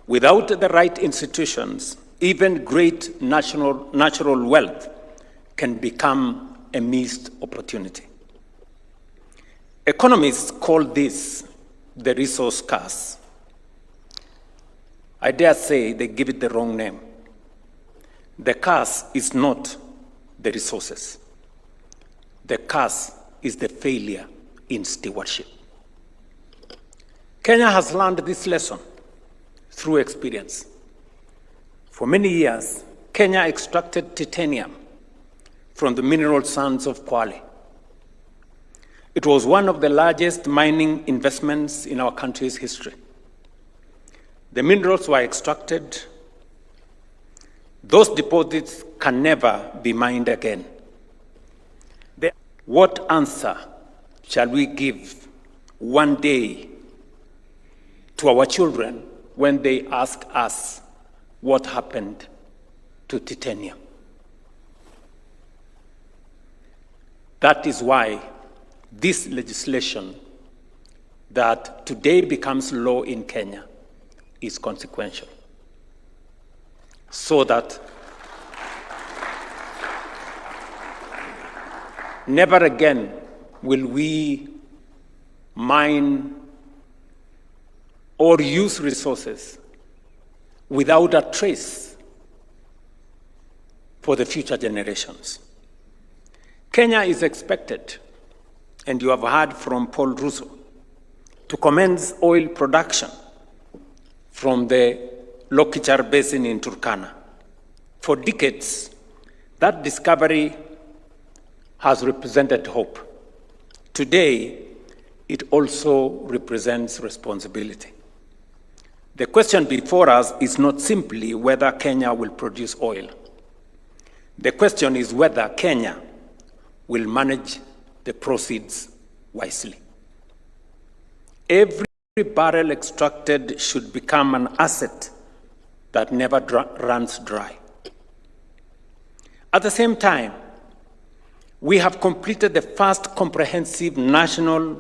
Without the right institutions, even great natural wealth can become a missed opportunity. Economists call this the resource curse. I dare say they give it the wrong name. The curse is not the resources. The curse is the failure in stewardship. Kenya has learned this lesson through experience. For many years, Kenya extracted titanium from the mineral sands of Kwale. It was one of the largest mining investments in our country's history. The minerals were extracted. Those deposits can never be mined again. What answer shall we give one day to our children when they ask us what happened to titanium? That is why this legislation that today becomes law in Kenya is consequential, so that never again will we mine or use resources without a trace for the future generations. Kenya is expected, and you have heard from Paul Ruto, to commence oil production from the Lokichar Basin in Turkana. For decades, that discovery has represented hope. Today, it also represents responsibility. The question before us is not simply whether Kenya will produce oil. The question is whether Kenya will manage the proceeds wisely. Every barrel extracted should become an asset that never runs dry. At the same time, we have completed the first comprehensive nationwide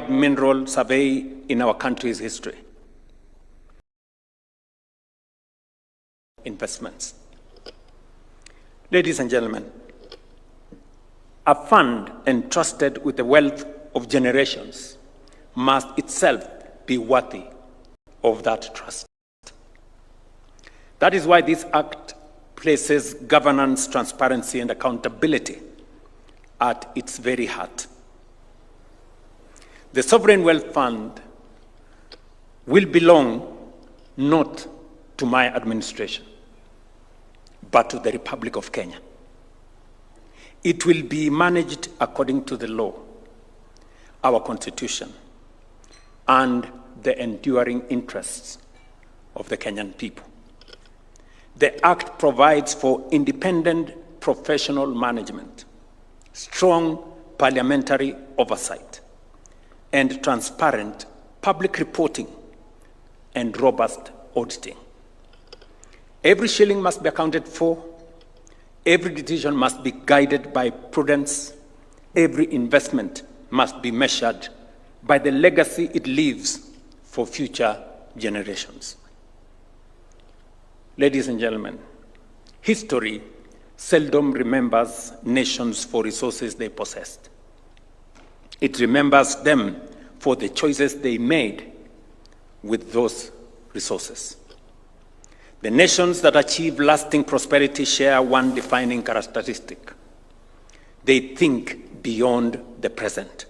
mineral survey in our country's history. Investments. Ladies and gentlemen, a fund entrusted with the wealth of generations must itself be worthy of that trust. That is why this act places governance, transparency, and accountability at its very heart. The Sovereign Wealth Fund will belong not to my administration, but to the Republic of Kenya. It will be managed according to the law, our Constitution, and the enduring interests of the Kenyan people. The Act provides for independent professional management, strong parliamentary oversight, and transparent public reporting and robust auditing. Every shilling must be accounted for. Every decision must be guided by prudence. Every investment must be measured by the legacy it leaves for future generations. Ladies and gentlemen, history seldom remembers nations for resources they possessed. It remembers them for the choices they made with those resources. The nations that achieve lasting prosperity share one defining characteristic. They think beyond the present.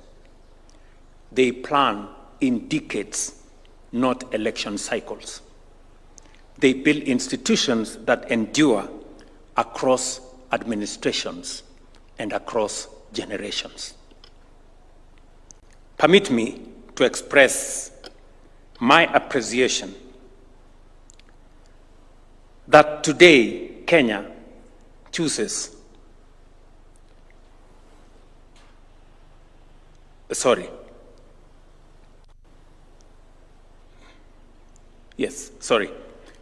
They plan in decades, not election cycles. They build institutions that endure across administrations and across generations. Permit me to express my appreciation that today Kenya chooses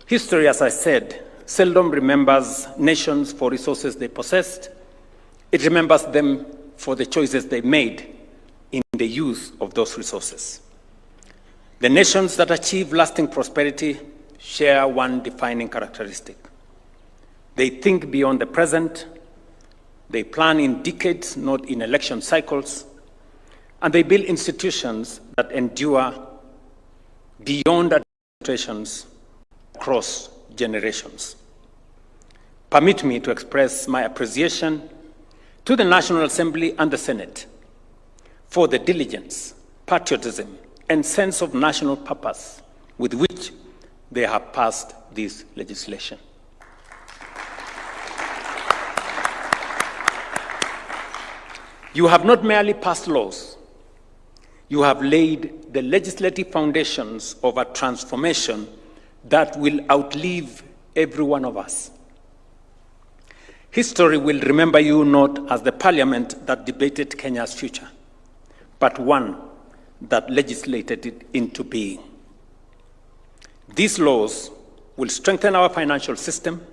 History, as I said, seldom remembers nations for resources they possessed. It remembers them for the choices they made in the use of those resources. The nations that achieve lasting prosperity share one defining characteristic. They think beyond the present, they plan in decades, not in election cycles, and they build institutions that endure beyond administrations across generations. Permit me to express my appreciation to the National Assembly and the Senate for the diligence, patriotism, and sense of national purpose with which they have passed this legislation. You have not merely passed laws, you have laid the legislative foundations of a transformation that will outlive every one of us. History will remember you not as the parliament that debated Kenya's future, but one that legislated it into being. These laws will strengthen our financial system,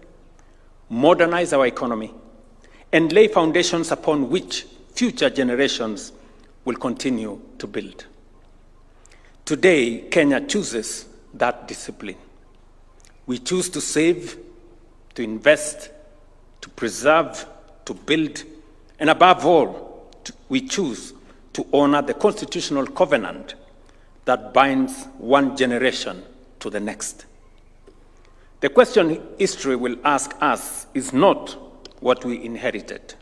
modernize our economy, and lay foundations upon which future generations will continue to build. Today, Kenya chooses that discipline. We choose to save, to invest, to preserve, to build, and above all, we choose to honor the constitutional covenant that binds one generation to the next. The question history will ask us is not what we inherited,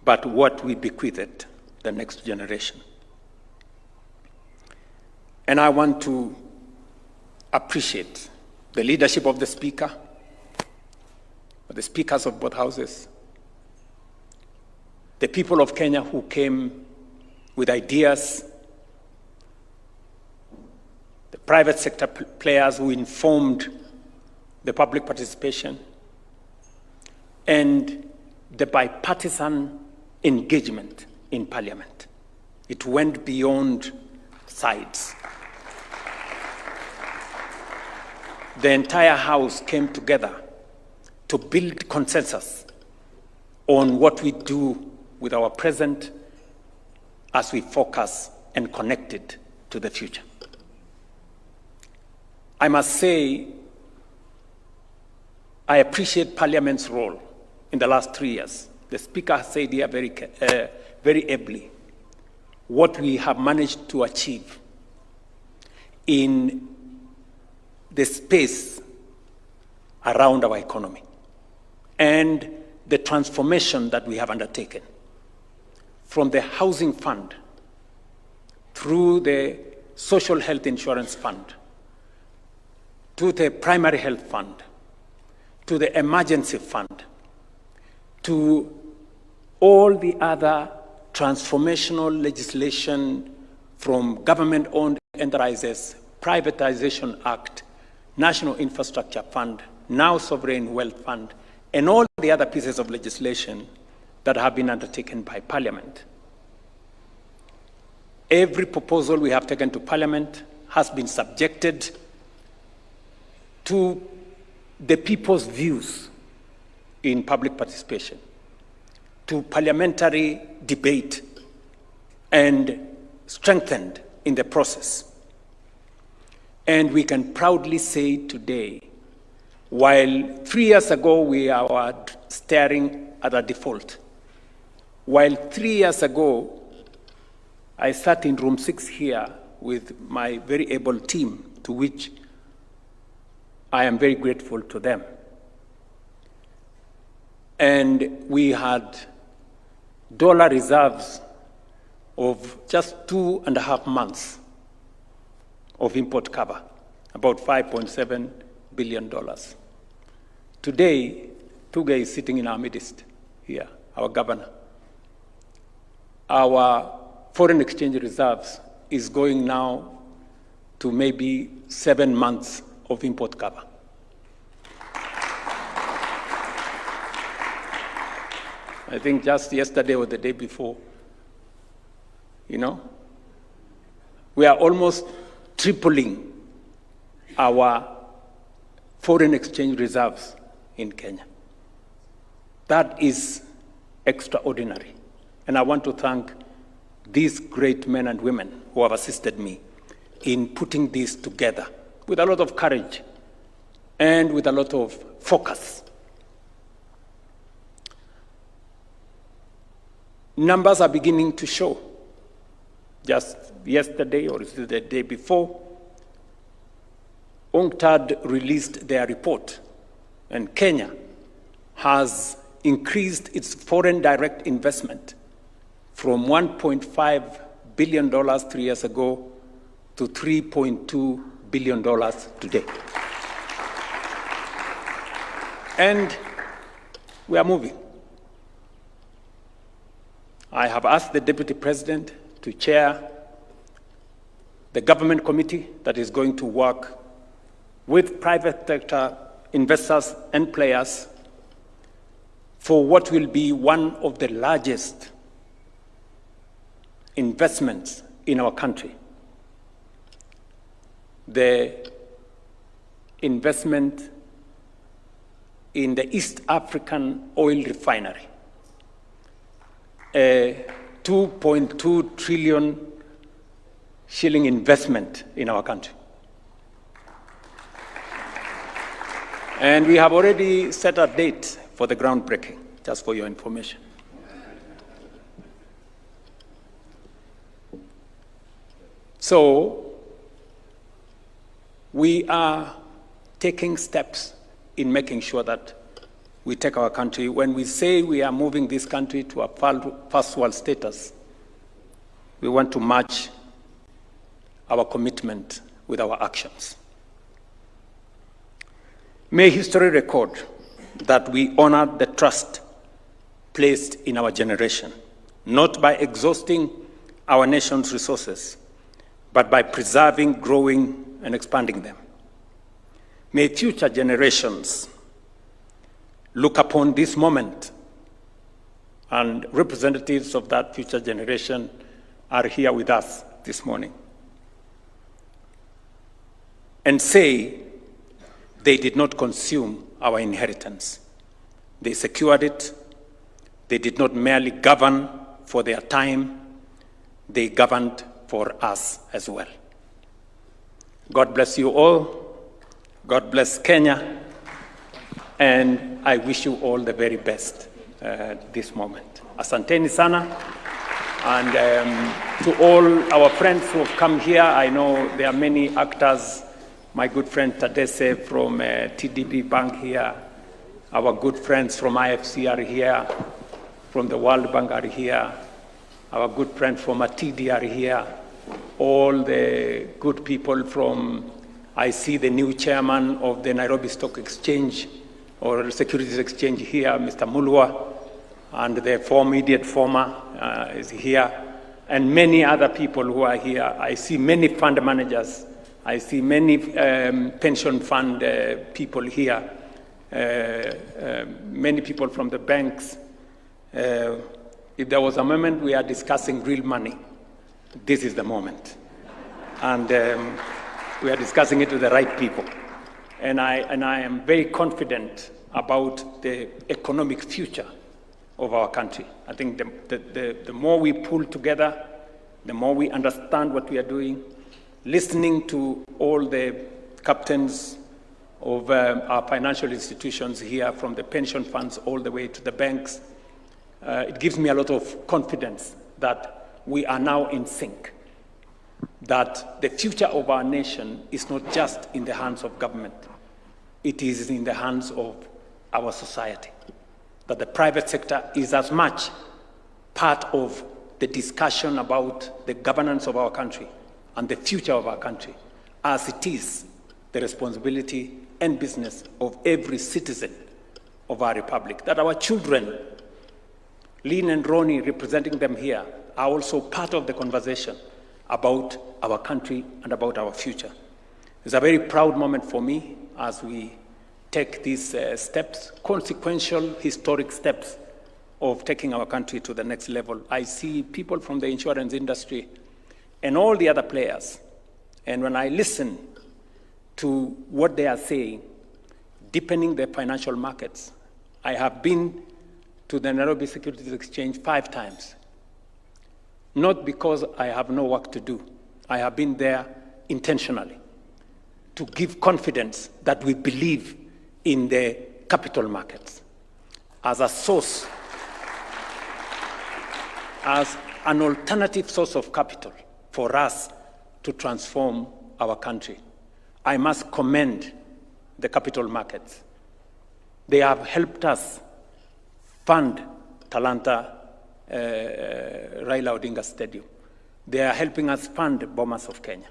but what we bequeathed the next generation. And I want to appreciate the leadership of the Speaker, the speakers of both houses, the people of Kenya who came with ideas, the private sector players who informed the public participation, and the bipartisan engagement in Parliament. It went beyond sides. The entire House came together to build consensus on what we do with our present as we focus and connect it to the future. I must say, I appreciate Parliament's role in the last 3 years. The Speaker said here very ably what we have managed to achieve in the space around our economy and the transformation that we have undertaken from the housing fund through the social health insurance fund to the primary health fund to the emergency fund to all the other transformational legislation from government-owned enterprises, Privatization Act, National Infrastructure Fund, now Sovereign Wealth Fund, and all the other pieces of legislation that have been undertaken by Parliament. Every proposal we have taken to Parliament has been subjected to the people's views in public participation, to parliamentary debate, and strengthened in the process. And we can proudly say today, while 3 years ago we were staring at a default, while 3 years ago I sat in room 6 here with my very able team, to which I am very grateful to them. And we had dollar reserves of just 2.5 months of import cover, about $5.7 billion. Today, Tuga is sitting in our midst here, our governor. Our foreign exchange reserves is going now to maybe 7 months of import cover. I think just yesterday or the day before, we are almost tripling our foreign exchange reserves in Kenya. That is extraordinary. And I want to thank these great men and women who have assisted me in putting this together with a lot of courage and with a lot of focus. Numbers are beginning to show. Just yesterday, or the day before, UNCTAD released their report, and Kenya has increased its foreign direct investment from $1.5 billion 3 years ago to $3.2 billion today. And we are moving. I have asked the Deputy President to chair the government committee that is going to work with private sector investors and players for what will be one of the largest investments in our country. The investment in the East African oil refinery, a 2.2 trillion shilling investment in our country. And we have already set a date for the groundbreaking, just for your information. So, we are taking steps in making sure that we take our country. When we say we are moving this country to a first world status, we want to match our commitment with our actions. May history record that we honor the trust placed in our generation, not by exhausting our nation's resources, but by preserving, growing, and expanding them. May future generations look upon this moment, and representatives of that future generation are here with us this morning, and say they did not consume our inheritance. They secured it. They did not merely govern for their time, they governed for us as well. God bless you all. God bless Kenya. And I wish you all the very best this moment. Asanteni sana. And to all our friends who have come here, I know there are many actors. My good friend Tadese from TDB Bank here. Our good friends from IFC are here. From the World Bank are here. Our good friends from ATD are here. All the good people from, I see the new chairman of the Nairobi Stock Exchange or Securities Exchange here, Mr. Mulwa, and the immediate former is here, and many other people who are here. I see many fund managers. I see many pension fund people here, many people from the banks. If there was a moment we are discussing real money, this is the moment. And we are discussing it with the right people. And I am very confident about the economic future of our country. I think the more we pull together, the more we understand what we are doing, listening to all the captains of our financial institutions here, from the pension funds all the way to the banks, it gives me a lot of confidence that we are now in sync, that the future of our nation is not just in the hands of government, it is in the hands of our society, that the private sector is as much part of the discussion about the governance of our country and the future of our country as it is the responsibility and business of every citizen of our republic, that our children, Lynn and Ronnie, representing them here, are also part of the conversation about our country and about our future. It's a very proud moment for me as we take these steps, consequential, historic steps of taking our country to the next level. I see people from the insurance industry and all the other players, and when I listen to what they are saying, deepening the financial markets. I have been to the Nairobi Securities Exchange 5 times, not because I have no work to do. I have been there intentionally to give confidence that we believe in the capital markets as a source, as an alternative source of capital for us to transform our country. I must commend the capital markets. They have helped us fund Talanta Raila Odinga Stadium. They are helping us fund Bomas of Kenya.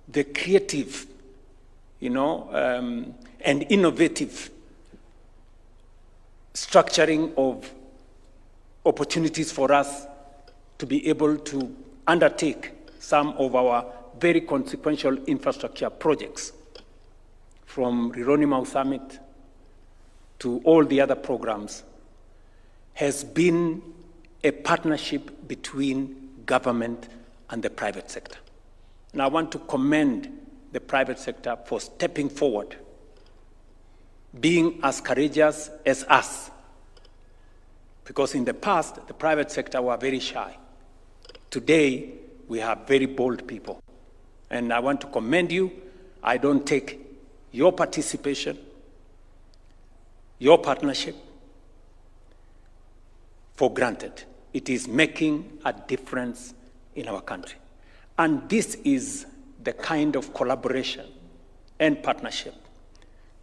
The creative, and innovative structuring of opportunities for us to be able to undertake some of our very consequential infrastructure projects, from Rironi Mau Summit to all the other programs, has been a partnership between government and the private sector. And I want to commend the private sector for stepping forward, being as courageous as us. Because in the past, the private sector were very shy. Today, we have very bold people. And I want to commend you. I don't take your participation, your partnership, for granted. It is making a difference in our country. And this is the kind of collaboration and partnership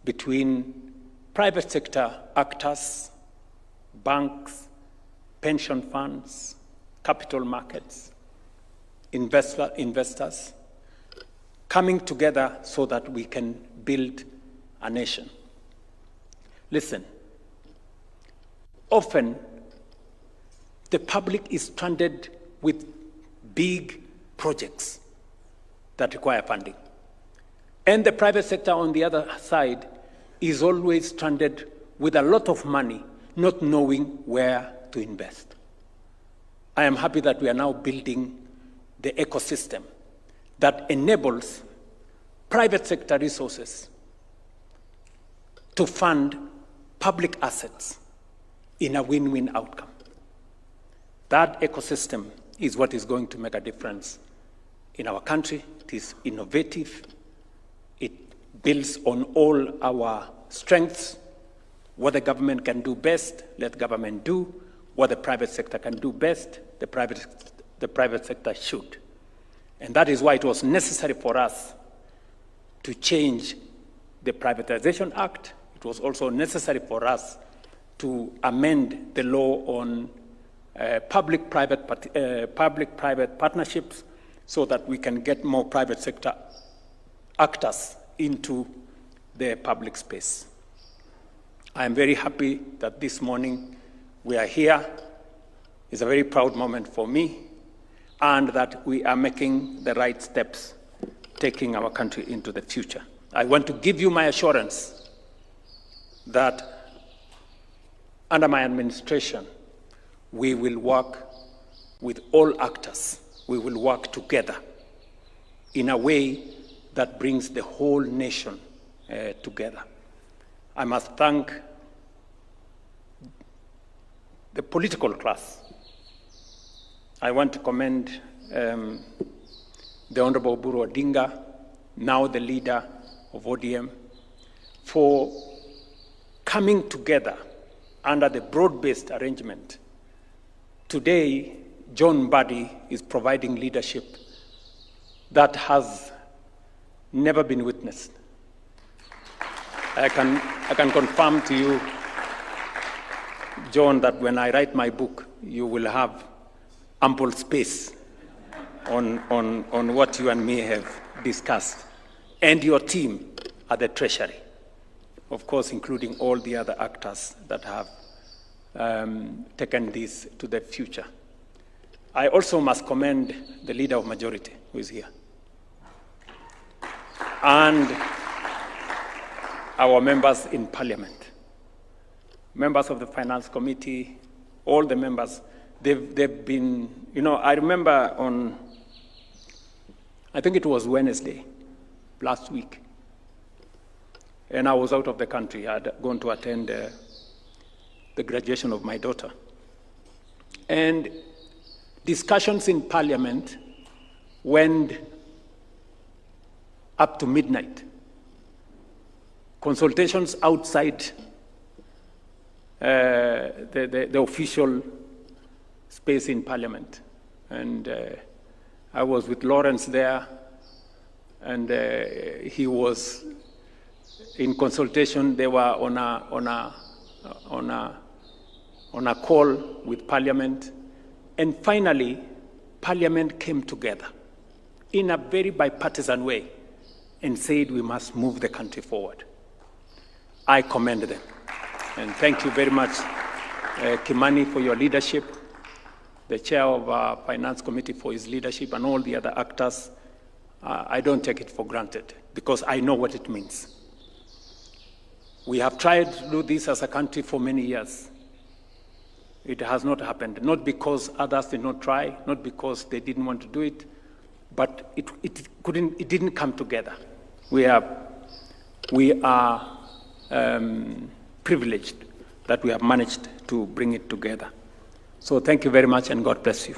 between private sector actors, banks, pension funds, capital markets, investors, coming together so that we can build a nation. Listen, often the public is stranded with big projects that require funding. And the private sector on the other side is always stranded with a lot of money, not knowing where to invest. I am happy that we are now building the ecosystem that enables private sector resources to fund public assets in a win-win outcome. That ecosystem is what is going to make a difference in our country. It is innovative. It builds on all our strengths. What the government can do best, let government do. What the private sector can do best, the private sector should. And that is why it was necessary for us to change the Privatization Act. It was also necessary for us to amend the law on public-private partnerships so that we can get more private sector actors into the public space. I am very happy that this morning we are here. It's a very proud moment for me, and that we are making the right steps, taking our country into the future. I want to give you my assurance that under my administration, we will work with all actors. We will work together in a way that brings the whole nation together. I must thank the political class. I want to commend the Honorable Buru Odinga, now the leader of ODM, for coming together under the broad-based arrangement. Today, John Mbadi is providing leadership that has never been witnessed. I can confirm to you, John, that when I write my book, you will have ample space on what you and me have discussed, and your team at the Treasury, of course, including all the other actors that have taken this to the future. I also must commend the Leader of Majority, who is here, and our members in Parliament, members of the Finance Committee, all the members. They've been, I remember on, I think it was Wednesday, last week, and I was out of the country. I had gone to attend the graduation of my daughter. And discussions in Parliament went up to midnight. Consultations outside the official space in Parliament. And I was with Lawrence there, and he was in consultation. They were on a call with Parliament. And finally, Parliament came together in a very bipartisan way and said we must move the country forward. I commend them. And thank you very much, Kimani, for your leadership, the chair of our Finance Committee for his leadership, and all the other actors. I don't take it for granted, because I know what it means. We have tried to do this as a country for many years. It has not happened, not because others did not try, not because they didn't want to do it, but it didn't come together. We are privileged that we have managed to bring it together. So thank you very much, and God bless you.